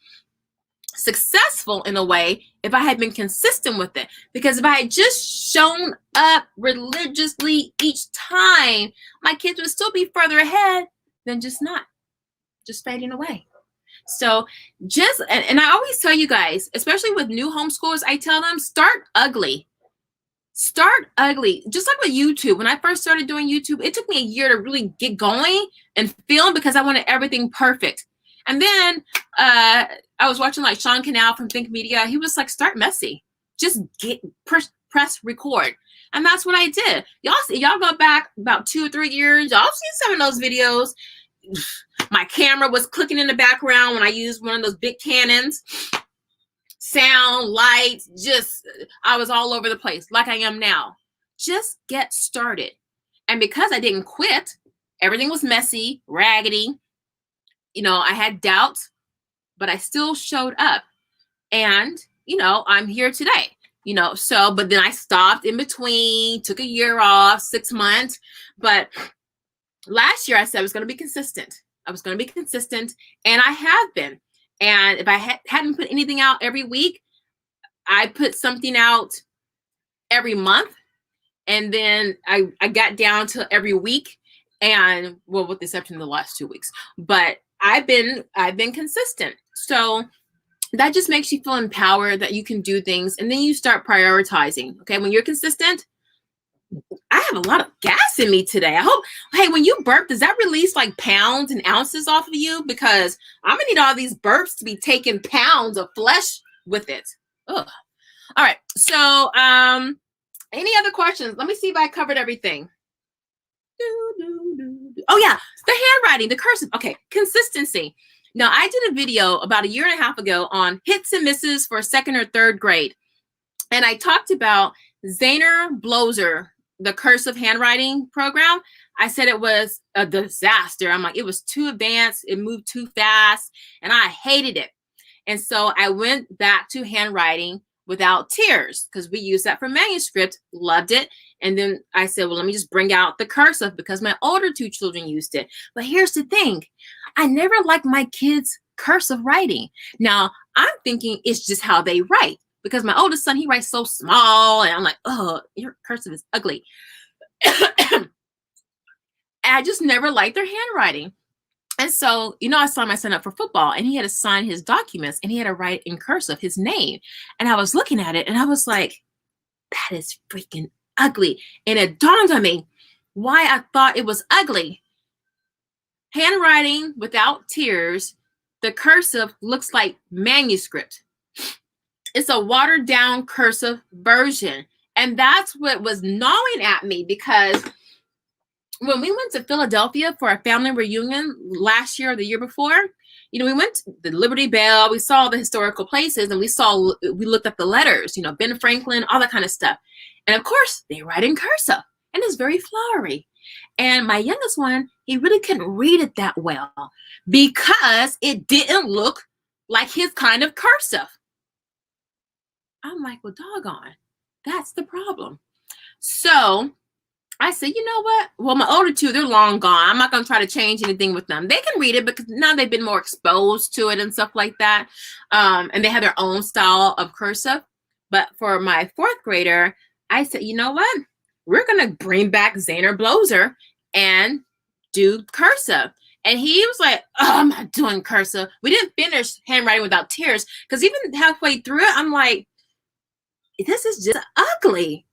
successful in a way if I had been consistent with it. Because if I had just shown up religiously each time, my kids would still be further ahead than just fading away. So and I always tell you guys, especially with new homeschoolers, I tell them, start ugly. Start ugly. Just like with YouTube. When I first started doing YouTube, it took me a year to really get going and film because I wanted everything perfect. And then I was watching like Sean Cannell from Think Media. He was like, start messy. Just press record. And that's what I did. Y'all go back about 2 or 3 years. Y'all seen some of those videos. My camera was clicking in the background when I used one of those big Canons. Sound, lights, I was all over the place like I am now. Just get started. And because I didn't quit, everything was messy, raggedy. I had doubts, but I still showed up. And, I'm here today. But then I stopped in between, took a year off, 6 months. But last year I said I was going to be consistent. And I have been. And if I hadn't put anything out every week, I put something out every month. And then I got down to every week. And well, with the exception of the last 2 weeks, but I've been consistent. So that just makes you feel empowered that you can do things. And then you start prioritizing. Okay. When you're consistent, I have a lot of gas in me today. I hope, hey, when you burp, does that release like pounds and ounces off of you? Because I'm gonna need all these burps to be taking pounds of flesh with it. Ugh. All right. So any other questions? Let me see if I covered everything. Oh yeah, the handwriting, the cursive. Okay, consistency. Now I did a video about a year and a half ago on hits and misses for 2nd or 3rd grade. And I talked about Zaner Blozer, the cursive handwriting program. I said it was a disaster. I'm like, it was too advanced. It moved too fast and I hated it. And so I went back to handwriting without tears, because we use that for manuscript. Loved it. And then I said, well, let me just bring out the cursive because my older 2 children used it. But here's the thing. I never liked my kids' cursive writing. Now, I'm thinking it's just how they write, because my oldest son, he writes so small, and I'm like, oh, your cursive is ugly. I just never liked their handwriting. And so, I signed my son up for football, and he had to sign his documents, and he had to write in cursive his name. And I was looking at it, and I was like, that is freaking ugly. And it dawned on me why I thought it was ugly. Handwriting without tears, the cursive looks like manuscript. It's a watered down cursive version. And that's what was gnawing at me, because when we went to Philadelphia for a family reunion last year or the year before, we went to the Liberty Bell, we saw the historical places, and we looked at the letters, Ben Franklin, all that kind of stuff. And of course, they write in cursive, and it's very flowery. And my youngest one, he really couldn't read it that well because it didn't look like his kind of cursive. I'm like, well, doggone, that's the problem. So I said, you know what? Well, my older 2, they're long gone. I'm not going to try to change anything with them. They can read it because now they've been more exposed to it and stuff like that. And they have their own style of cursive. But for my 4th grader, I said, you know what? We're going to bring back Zaner Blvd and do cursive. And he was like, oh, I'm not doing cursive. We didn't finish handwriting without tears, because even halfway through it, I'm like, this is just ugly.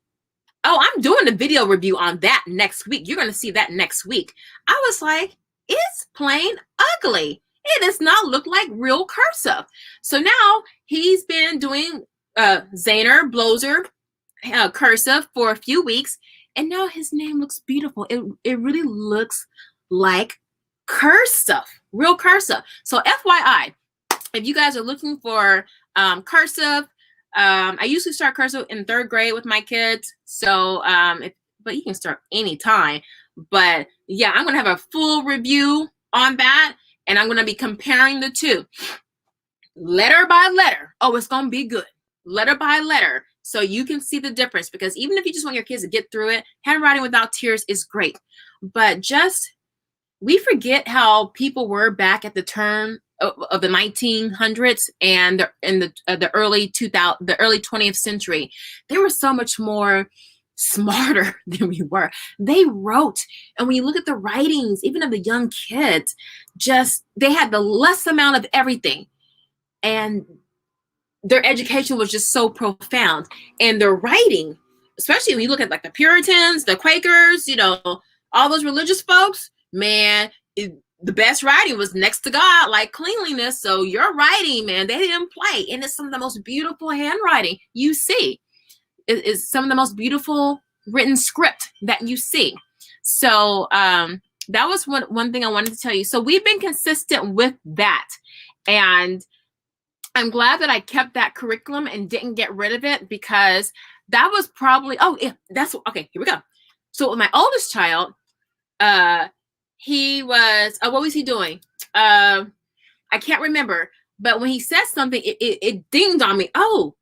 Oh, I'm doing a video review on that next week. You're going to see that next week. I was like, it's plain ugly. It does not look like real cursive. So now he's been doing Zaner Blvd cursive for a few weeks, and now his name looks beautiful. It really looks like cursive, real cursive. So FYI, if you guys are looking for cursive, I usually start cursive in 3rd grade with my kids. So, but you can start anytime. But yeah, I'm going to have a full review on that, and I'm going to be comparing the 2 letter by letter. Oh, it's going to be good. Letter by letter. So you can see the difference, because even if you just want your kids to get through it, handwriting without tears is great. But we forget how people were back at the turn of the 1900s and the early 20th century. They were so much more smarter than we were. They wrote, and when you look at the writings, even of the young kids, they had the less amount of everything, and their education was just so profound. And their writing, especially when you look at like the Puritans, the Quakers, all those religious folks, man, the best writing was next to God, like cleanliness. So your writing, man, they didn't play. And it's some of the most beautiful handwriting you see. It is some of the most beautiful written script that you see. So that was one thing I wanted to tell you. So we've been consistent with that. And I'm glad that I kept that curriculum and didn't get rid of it, because that was probably, okay, here we go. So with my oldest child, he was, what was he doing? I can't remember, but when he said something, it dinged on me. Oh,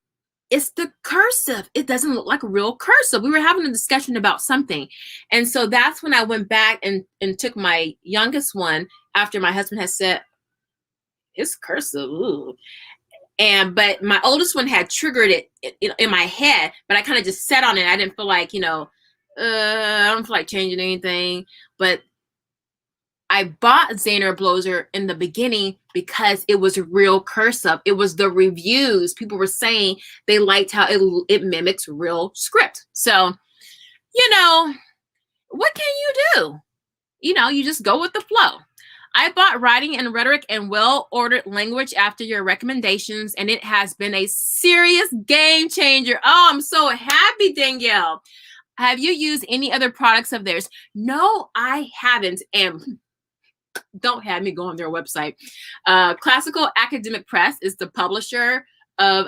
it's the cursive. It doesn't look like real cursive. We were having a discussion about something. And so that's when I went back and took my youngest one after my husband had said, it's cursive. Ooh. But my oldest one had triggered it in my head, but I kind of just sat on it. I didn't feel like, I don't feel like changing anything. But I bought Zaner Blvd in the beginning because it was real cursive. It was the reviews. People were saying they liked how it mimics real script. So, what can you do? You just go with the flow. I bought Writing and Rhetoric and Well-Ordered Language after your recommendations, and it has been a serious game changer. Oh, I'm so happy, Danielle. Have you used any other products of theirs? No, I haven't. And don't have me go on their website. Classical Academic Press is the publisher of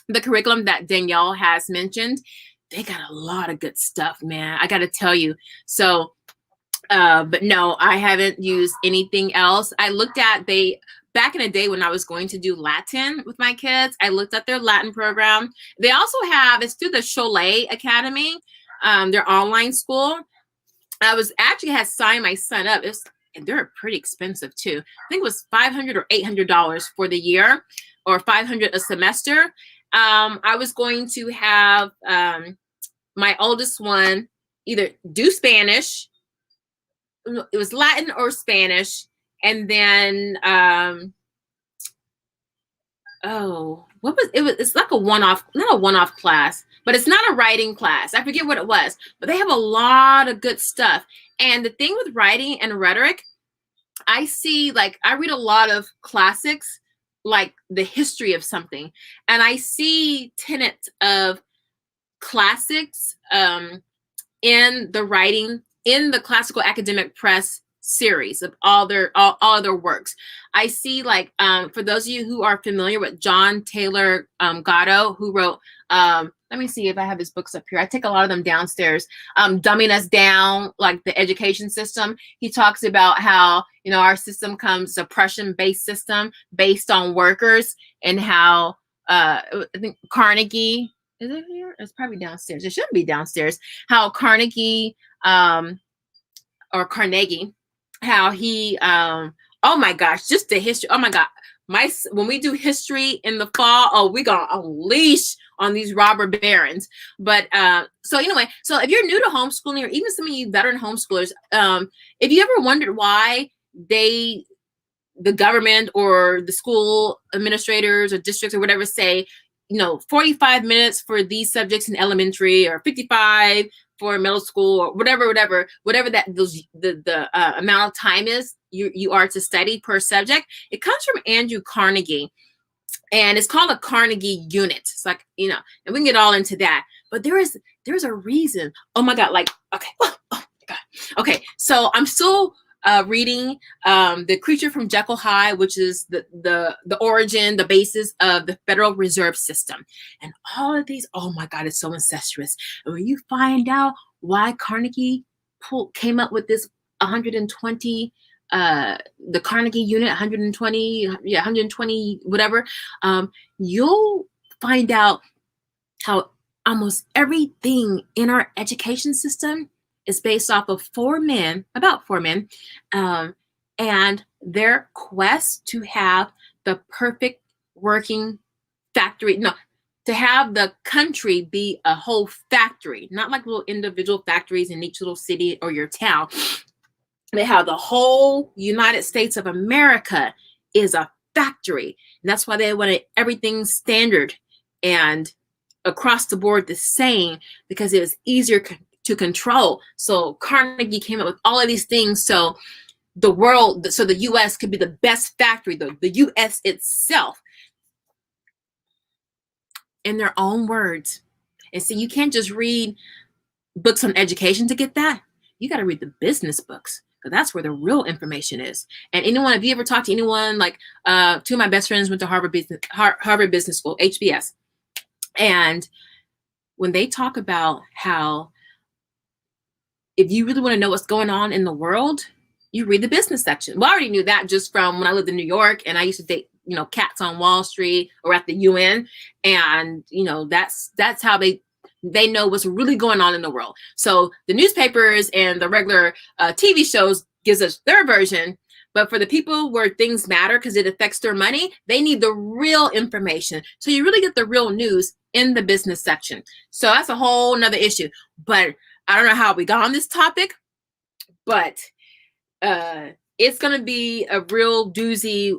the curriculum that Danielle has mentioned. They got a lot of good stuff, man. I got to tell you. So, but no, I haven't used anything else. I looked at back in the day when I was going to do Latin with my kids, I looked at their Latin program. They also have, it's through the Cholet Academy, their online school. I was actually had signed my son up. And they're pretty expensive too. I think it was $500 or $800 for the year, or $500 a semester. I was going to have my oldest one either do Spanish. It was Latin or Spanish, and then what was it? It's like a one-off, not a one-off class, but it's not a writing class. I forget what it was, but they have a lot of good stuff. And the thing with writing and rhetoric, I see, like, I read a lot of classics, like the history of something, and I see tenets of classics in the writing, in the classical academic press series of all their works. I see, like, for those of you who are familiar with John Taylor Gatto, who wrote, let me see if I have his books up here. I take a lot of them downstairs. Dumbing Us Down, like the education system. He talks about how, you know, our system comes oppression-based system based on workers, and how I think Carnegie, is it here? It's probably downstairs. It shouldn't be downstairs. How Carnegie, or Carnegie, how he, oh my gosh, just the history. Oh my God. When we do history in the fall, oh, we're going to unleash on these robber barons. But so anyway, so if you're new to homeschooling, or even some of you veteran homeschoolers, if you ever wondered why the government or the school administrators or districts or whatever say, you know, 45 minutes for these subjects in elementary, or 55 for middle school, or whatever that the amount of time is you are to study per subject, it comes from Andrew Carnegie, and it's called a Carnegie unit. It's like, you know, and we can get all into that, but there's a reason. Oh my God, like, okay, oh my God, okay, so I'm still reading The Creature from Jekyll High, which is the origin, the basis of the Federal Reserve System. And all of these, oh my God, it's so incestuous. And when you find out why Carnegie came up with this 120, the Carnegie unit, 120, whatever, you'll find out how almost everything in our education system is based off of about four men, and their quest to have the perfect working factory. No, to have the country be a whole factory, not like little individual factories in each little city or your town. They have the whole United States of America is a factory. And that's why they wanted everything standard and across the board the same, because it was easier to control. So Carnegie came up with all of these things so the US could be the best factory, the US itself, in their own words. And so you can't just read books on education to get that. You got to read the business books, because that's where the real information is. And anyone, if you ever talk to anyone, like two of my best friends went to Harvard Business School, HBS. And when they talk about how, if you really want to know what's going on in the world, you read the business section. Well, I already knew that just from when I lived in New York, and I used to date, you know, cats on Wall Street or at the UN. And, you know, that's how they know what's really going on in the world. So the newspapers and the regular TV shows gives us their version. But for the people where things matter because it affects their money, they need the real information. So you really get the real news in the business section. So that's a whole nother issue. But I don't know how we got on this topic, but it's going to be a real doozy.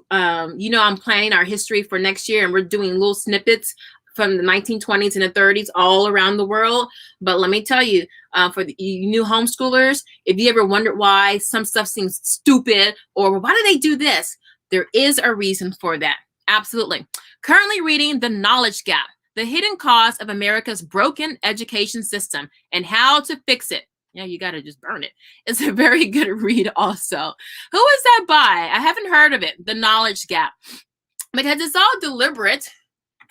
You know, I'm planning our history for next year, and we're doing little snippets from the 1920s and the 30s all around the world. But let me tell you, for you new homeschoolers, if you ever wondered why some stuff seems stupid, or why do they do this, there is a reason for that. Absolutely. Currently reading The Knowledge Gap, The Hidden Cause of America's Broken Education System and How to Fix It. Yeah, you got to just burn it. It's a very good read also. Who is that by? I haven't heard of it, The Knowledge Gap. Because it's all deliberate.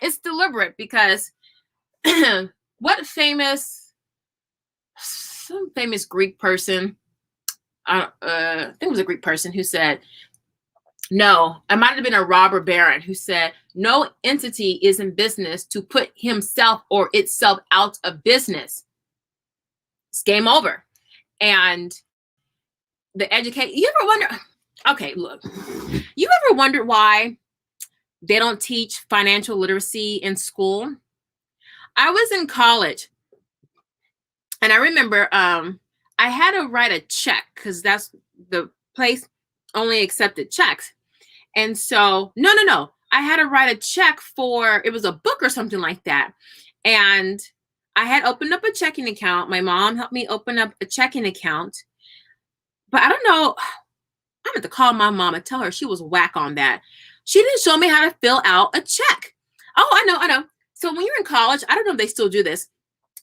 It's deliberate because some famous Greek person, I think it was a Greek person, who said, No, it might have been a robber baron who said, no entity is in business to put himself or itself out of business. It's game over. And the educate, you ever wonder, okay, look, you ever wondered why they don't teach financial literacy in school? I was in college and I remember I had to write a check because that's the place only accepted checks. And so, no. I had to write a check for, it was a book or something like that. And I had opened up a checking account. My mom helped me open up a checking account. But I don't know, I'm going to call my mom and tell her she was whack on that. She didn't show me how to fill out a check. Oh, I know. So when you're in college, I don't know if they still do this,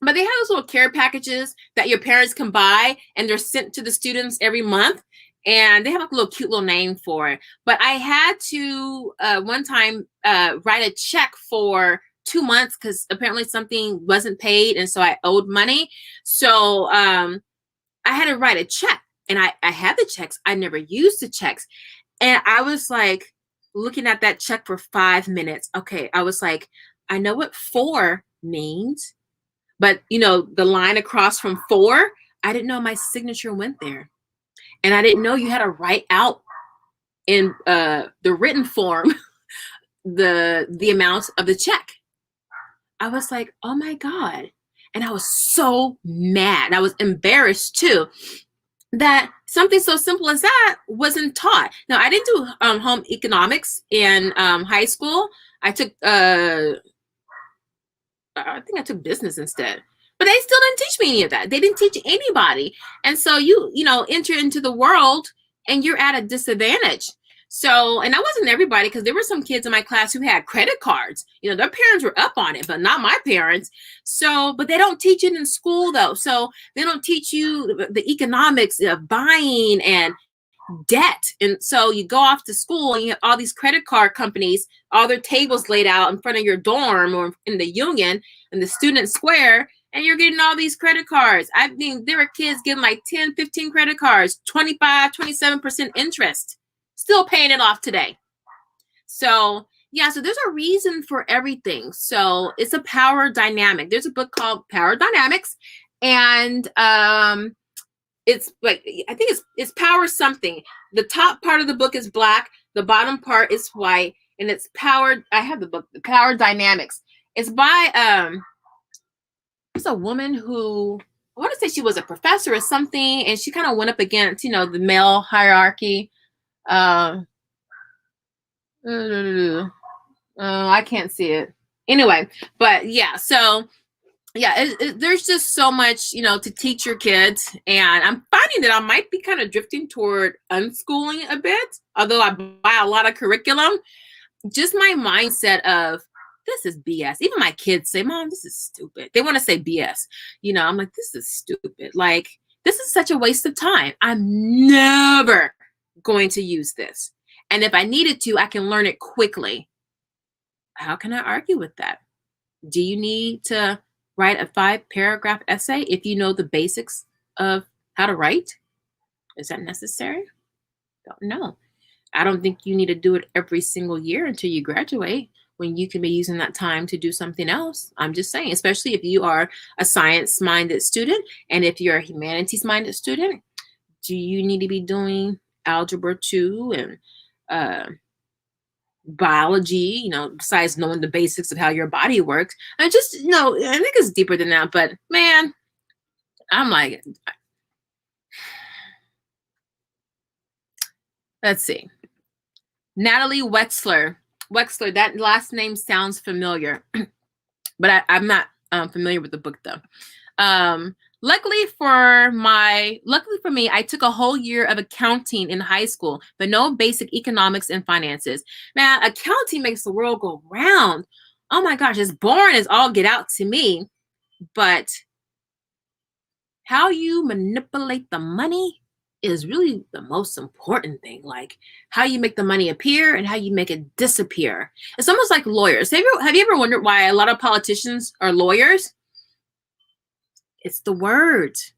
but they have those little care packages that your parents can buy and they're sent to the students every month. And they have like a little cute little name for it. But I had to one time write a check for 2 months because apparently something wasn't paid. And so I owed money. So I had to write a check. And I had the checks. I never used the checks. And I was like looking at that check for 5 minutes. Okay, I was like, I know what 4 means. But, you know, the line across from 4, I didn't know my signature went there. And I didn't know you had to write out in the written form the amount of the check. I was like, oh my God. And I was so mad. I was embarrassed too that something so simple as that wasn't taught. Now, I didn't do home economics in high school. I took, I think I took business instead. But they still didn't teach me any of that. They didn't teach anybody. And so you enter into the world and you're at a disadvantage. So, and that wasn't everybody, because there were some kids in my class who had credit cards. You know, their parents were up on it, but not my parents. So, but they don't teach it in school though. So they don't teach you the economics of buying and debt. And so you go off to school and you have all these credit card companies, all their tables laid out in front of your dorm or in the union and the student square, and you're getting all these credit cards. I mean, there were kids getting like 10, 15 credit cards, 25, 27% interest, still paying it off today. So yeah, so there's a reason for everything. So it's a power dynamic. There's a book called Power Dynamics, and it's like, I think it's power something. The top part of the book is black, the bottom part is white, and it's powered. I have the book, Power Dynamics. It's by it's a woman who, I want to say she was a professor or something, and she kind of went up against, the male hierarchy. I can't see it. Anyway, but yeah, so yeah, there's just so much, to teach your kids. And I'm finding that I might be kind of drifting toward unschooling a bit, although I buy a lot of curriculum. Just my mindset of, this is BS. Even my kids say, Mom, this is stupid. They want to say BS. I'm like, this is stupid. Like, this is such a waste of time. I'm never going to use this. And if I needed to, I can learn it quickly. How can I argue with that? Do you need to write a 5-paragraph essay if you know the basics of how to write? Is that necessary? Don't know. I don't think you need to do it every single year until you graduate, when you can be using that time to do something else. I'm just saying, especially if you are a science-minded student, and if you're a humanities-minded student, do you need to be doing Algebra 2 and biology, besides knowing the basics of how your body works? I just, I think it's deeper than that, but man, I'm like, let's see. Natalie Wexler, that last name sounds familiar, but I'm not familiar with the book though. Luckily for me, I took a whole year of accounting in high school, but no basic economics and finances. Man, accounting makes the world go round. Oh my gosh, it's boring as all get out to me. But how you manipulate the money is really the most important thing. Like how you make the money appear and how you make it disappear. It's almost like lawyers. Have you ever wondered why a lot of politicians are lawyers? It's the words.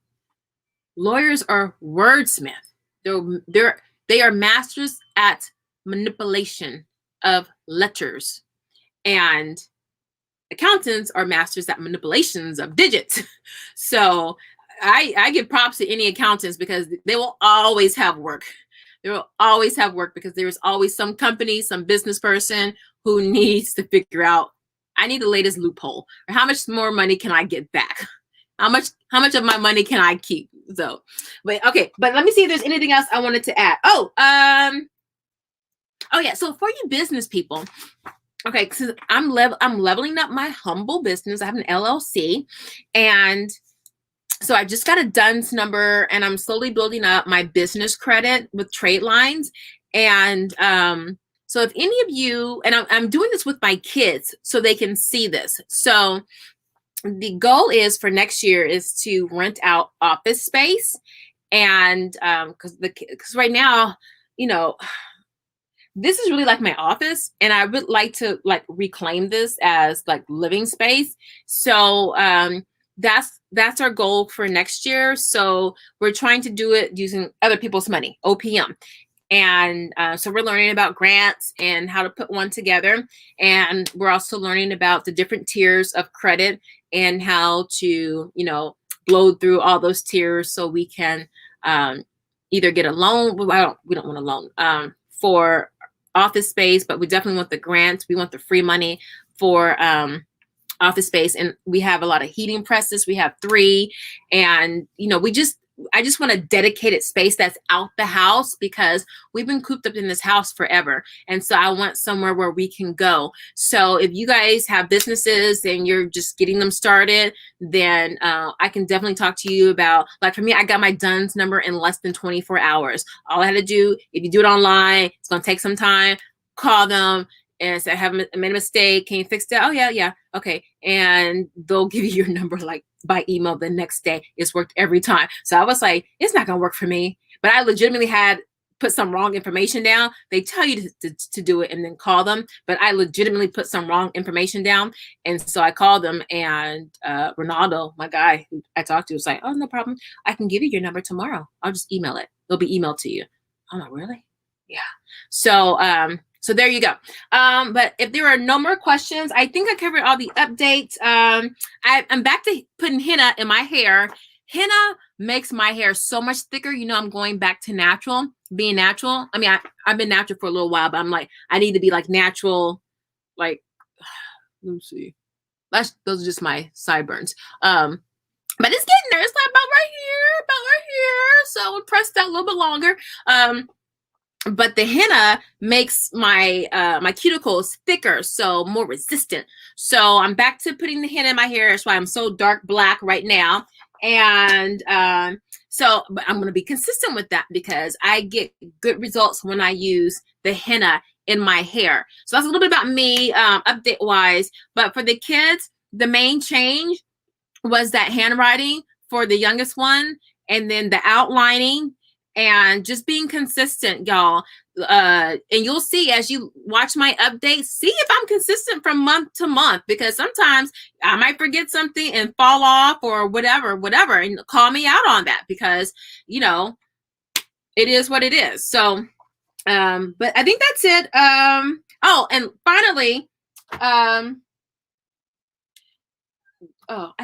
Lawyers are wordsmiths. They are masters at manipulation of letters, and accountants are masters at manipulations of digits. So I give props to any accountants because they will always have work. They will always have work because there's always some company, some business person who needs to figure out, I need the latest loophole, or how much more money can I get back? How much of my money can I keep? So, but okay, but let me see if there's anything else I wanted to add. Oh yeah, so for you business people, okay, because I'm leveling up my humble business. I have an LLC, and so I just got a DUNS number, and I'm slowly building up my business credit with trade lines. And so if any of you, and I'm doing this with my kids so they can see this. So the goal is for next year is to rent out office space, and because right now, you know, this is really like my office, and I would like to like reclaim this as like living space. So that's our goal for next year. So we're trying to do it using other people's money, OPM. And so we're learning about grants and how to put one together. And we're also learning about the different tiers of credit and how to, you know, blow through all those tiers so we can either get a loan. We don't want a loan for office space, but we definitely want the grants. We want the free money for office space. And we have a lot of heating presses. We have 3, and you know, I just want a dedicated space that's out the house because we've been cooped up in this house forever. And so I want somewhere where we can go. So if you guys have businesses and you're just getting them started, then I can definitely talk to you about, like for me, I got my DUNS number in less than 24 hours. All I had to do, if you do it online, it's going to take some time, call them and say, I have made a mistake. Can you fix that? Oh, yeah. Okay. And they'll give you your number like by email the next day. It's worked every time. So I was like, it's not going to work for me. But I legitimately had put some wrong information down. They tell you to do it and then call them. But I legitimately put some wrong information down. And so I called them, and Ronaldo, my guy who I talked to, was like, oh, no problem. I can give you your number tomorrow. I'll just email it. It'll be emailed to you. I'm like, really? Yeah. So there you go. But if there are no more questions, I think I covered all the updates. I'm back to putting henna in my hair. Henna makes my hair so much thicker. You know, I'm going back to being natural. I mean, I've been natural for a little while, but I'm like, I need to be like natural. Like, let me see. Those are just my sideburns. But it's getting there. It's like about right here. So I'll press that a little bit longer. But the henna makes my my cuticles thicker, so more resistant. So I'm back to putting the henna in my hair. That's why I'm so dark black right now. And but I'm going to be consistent with that because I get good results when I use the henna in my hair. So that's a little bit about me update wise. But for the kids, the main change was that handwriting for the youngest one, and then the outlining. And just being consistent, y'all. And you'll see as you watch my updates, see if I'm consistent from month to month, because sometimes I might forget something and fall off or whatever, and call me out on that because, you know, it is what it is. So, but I think that's it. Oh, and finally, I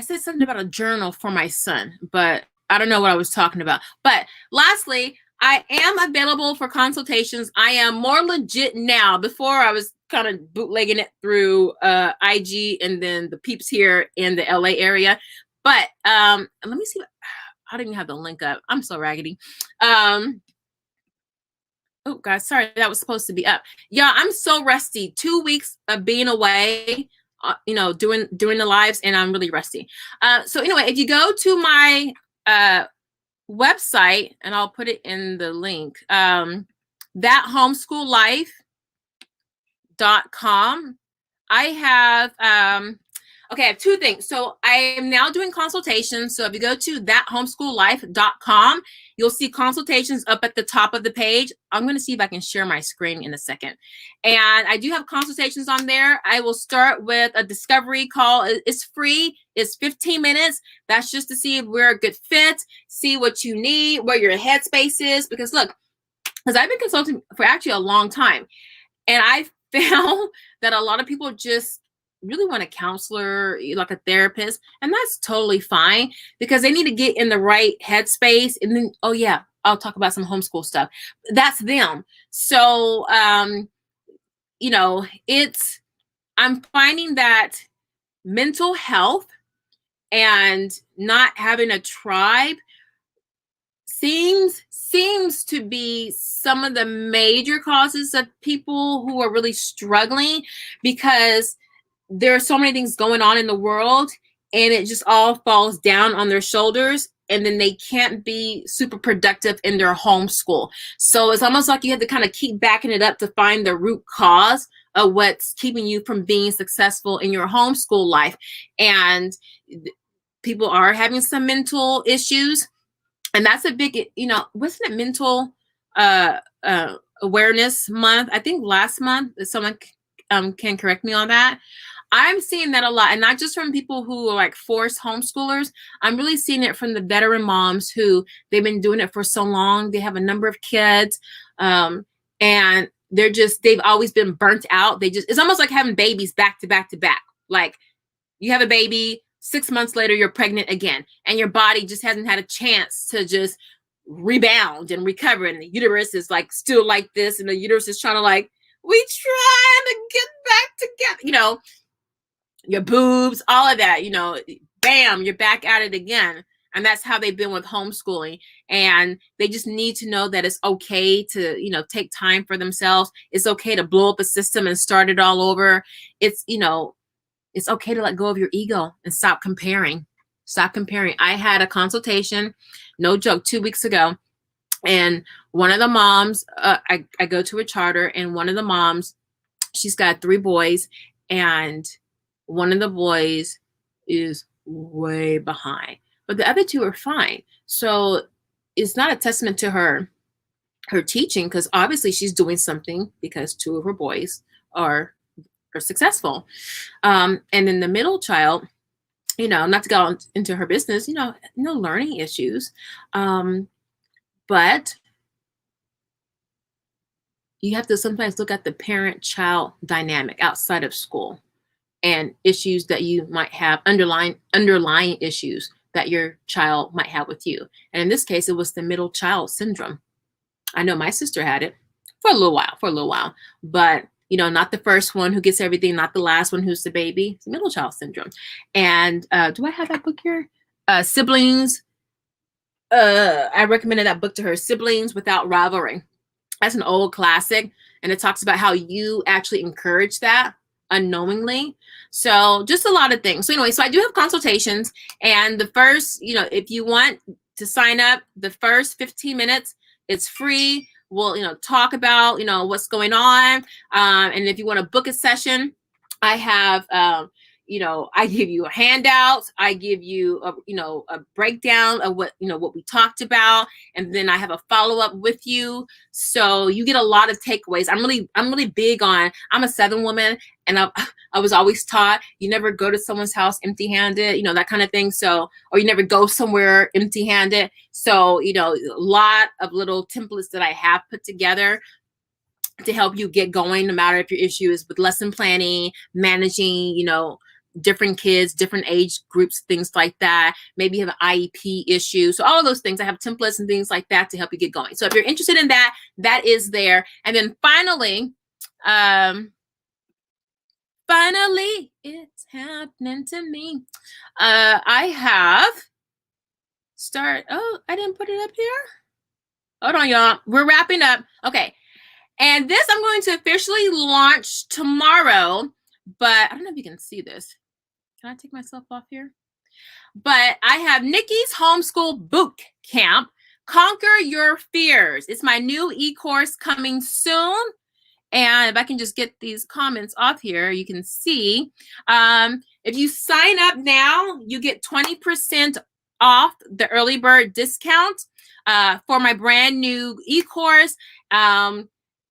said something about a journal for my son, but I don't know what I was talking about. But lastly, I am available for consultations. I am more legit now. Before I was kind of bootlegging it through IG and then the peeps here in the LA area. But let me see. I didn't have the link up. I'm so raggedy. Oh, guys, sorry. That was supposed to be up. Yeah, I'm so rusty. 2 weeks of being away. You know, doing the lives, and I'm really rusty. So anyway, if you go to my website, and I'll put it in the link, thathomeschoollife.com. I have okay, I have 2 things. So I am now doing consultations. So if you go to thathomeschoollife.com, you'll see consultations up at the top of the page. I'm going to see if I can share my screen in a second. And I do have consultations on there. I will start with a discovery call. It's free. It's 15 minutes. That's just to see if we're a good fit, see what you need, where your headspace is. Because look, because I've been consulting for actually a long time. And I found that a lot of people just really want a counselor, like a therapist, and that's totally fine because they need to get in the right headspace. And then, oh yeah, I'll talk about some homeschool stuff. That's them. So, you know, I'm finding that mental health and not having a tribe seems to be some of the major causes of people who are really struggling, because there are so many things going on in the world and it just all falls down on their shoulders, and then they can't be super productive in their homeschool. So it's almost like you have to kind of keep backing it up to find the root cause of what's keeping you from being successful in your homeschool life. And people are having some mental issues. And that's a big, you know, wasn't it mental awareness month? I think last month, if someone can correct me on that. I'm seeing that a lot, and not just from people who are like forced homeschoolers. I'm really seeing it from the veteran moms who they've been doing it for so long. They have a number of kids, and they've always been burnt out. It's almost like having babies back to back to back. Like you have a baby, 6 months later, you're pregnant again, and your body just hasn't had a chance to just rebound and recover. And the uterus is like still like this, and the uterus is trying to like, we trying to get back together, you know, your boobs, all of that, you know, bam, you're back at it again. And that's how they've been with homeschooling. And they just need to know that it's okay to, you know, take time for themselves. It's okay to blow up a system and start it all over. It's, you know, it's okay to let go of your ego and stop comparing. Stop comparing. I had a consultation, no joke, 2 weeks ago. And one of the moms, I go to a charter, and one of the moms, she's got 3 boys, and one of the boys is way behind, but the other 2 are fine. So it's not a testament to her teaching, because obviously she's doing something, because 2 of her boys are successful. And then the middle child, you know, not to go into her business, you know, no learning issues. But you have to sometimes look at the parent-child dynamic outside of school and issues that you might have, underlying issues that your child might have with you. And in this case, it was the middle child syndrome. I know my sister had it for a little while, but you know, not the first one who gets everything, not the last one who's the baby. It's middle child syndrome. And do I have that book here? Siblings. I recommended that book to her, Siblings Without Rivalry. That's an old classic, and it talks about how you actually encourage that unknowingly. So just a lot of things. So anyway, so I do have consultations, and the first, you know, if you want to sign up, the first 15 minutes, it's free. We'll, you know, talk about, you know, what's going on. And if you want to book a session, I have, you know, I give you a handout. I give you a, you know, a breakdown of what, you know, what we talked about. And then I have a follow-up with you. So you get a lot of takeaways. I'm really big on, I'm a Southern woman, and I was always taught you never go to someone's house empty-handed, you know, that kind of thing. So, or you never go somewhere empty-handed. So, you know, a lot of little templates that I have put together to help you get going, no matter if your issue is with lesson planning, managing, you know, different kids, different age groups, things like that. Maybe you have an IEP issue. So all of those things, I have templates and things like that to help you get going. So if you're interested in that, that is there. And then finally, it's happening to me. I have I didn't put it up here. Hold on, y'all. We're wrapping up. Okay. And this I'm going to officially launch tomorrow, but I don't know if you can see this. Can I take myself off here? But I have Niki's Homeschool Boot Camp, Conquer Your Fears. It's my new e-course coming soon. And if I can just get these comments off here, you can see. If you sign up now, you get 20% off the early bird discount for my brand new e-course.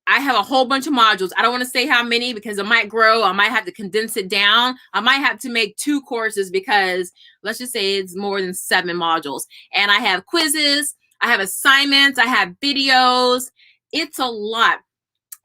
I have a whole bunch of modules. I don't want to say how many because it might grow. I might have to condense it down. I might have to make 2 courses because let's just say it's more than 7 modules. And I have quizzes. I have assignments. I have videos. it's a lot.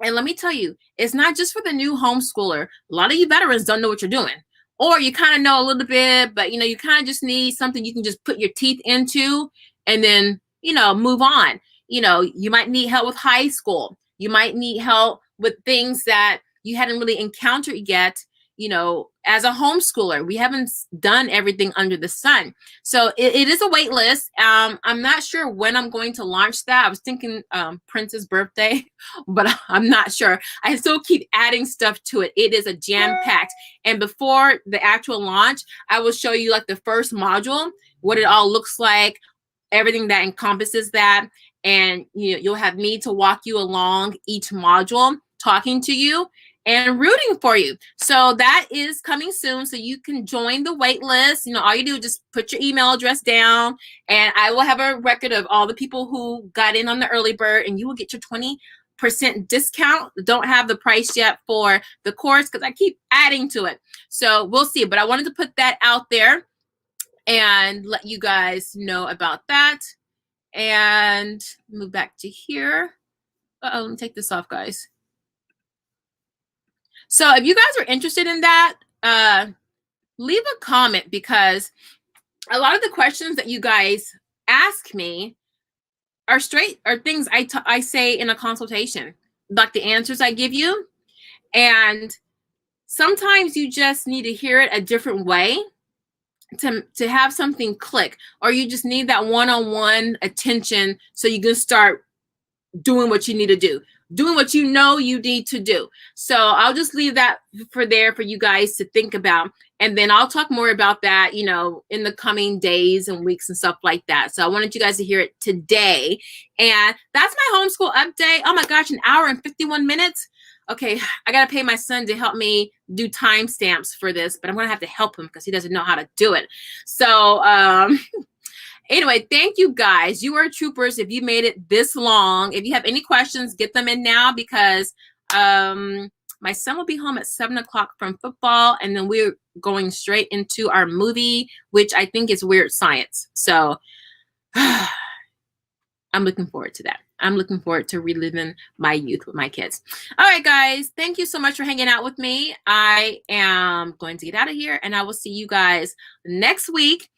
And let me tell you, it's not just for the new homeschooler. A lot of you veterans don't know what you're doing. Or you kind of know a little bit, but you know, you kind of just need something you can just put your teeth into and then, you know, move on. You know, you might need help with high school. You might need help with things that you hadn't really encountered yet. You know, as a homeschooler, we haven't done everything under the sun. So it is a wait list. I'm not sure when I'm going to launch that. I was thinking Prince's birthday, but I'm not sure. I still keep adding stuff to it. It is a jam-packed. And before the actual launch, I will show you like the first module, what it all looks like, everything that encompasses that. And you'll have me to walk you along each module, talking to you and rooting for you. So that is coming soon. So you can join the wait list. You know, all you do is just put your email address down and I will have a record of all the people who got in on the early bird and you will get your 20% discount. Don't have the price yet for the course because I keep adding to it. So we'll see. But I wanted to put that out there and let you guys know about that. And move back to here. Uh-oh, let me take this off, guys. So if you guys are interested in that, leave a comment because a lot of the questions that you guys ask me are things I say in a consultation, like the answers I give you. And sometimes you just need to hear it a different way to have something click, or you just need that one-on-one attention so you can start doing what you need to do, doing what you know you need to do. So I'll just leave that for you guys to think about. And then I'll talk more about that, you know, in the coming days and weeks and stuff like that. So I wanted you guys to hear it today. And that's my homeschool update. Oh my gosh, 1 hour and 51 minutes. Okay, I got to pay my son to help me do timestamps for this, but I'm going to have to help him because he doesn't know how to do it. So, anyway, thank you guys. You are troopers if you made it this long. If you have any questions, get them in now because my son will be home at 7 o'clock from football, and then we're going straight into our movie, which I think is Weird Science. So I'm looking forward to that. I'm looking forward to reliving my youth with my kids. All right, guys. Thank you so much for hanging out with me. I am going to get out of here, and I will see you guys next week.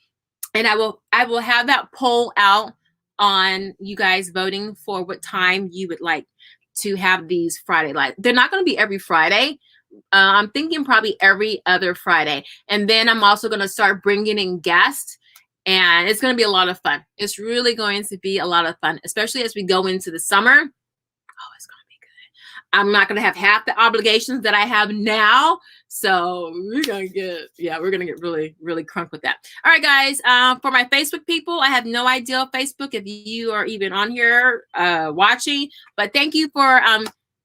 And I will have that poll out on you guys voting for what time you would like to have these Friday live. They're not going to be every Friday. I'm thinking probably every other Friday. And then I'm also going to start bringing in guests. And it's going to be a lot of fun. It's really going to be a lot of fun, especially as we go into the summer. Oh, it's going to be good. I'm not going to have half the obligations that I have now. So we're going to get really, really crunk with that. All right, guys. For my Facebook people, I have no idea Facebook if you are even on here watching. But thank you for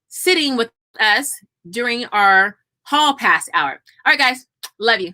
sitting with us during our hall pass hour. All right, guys. Love you.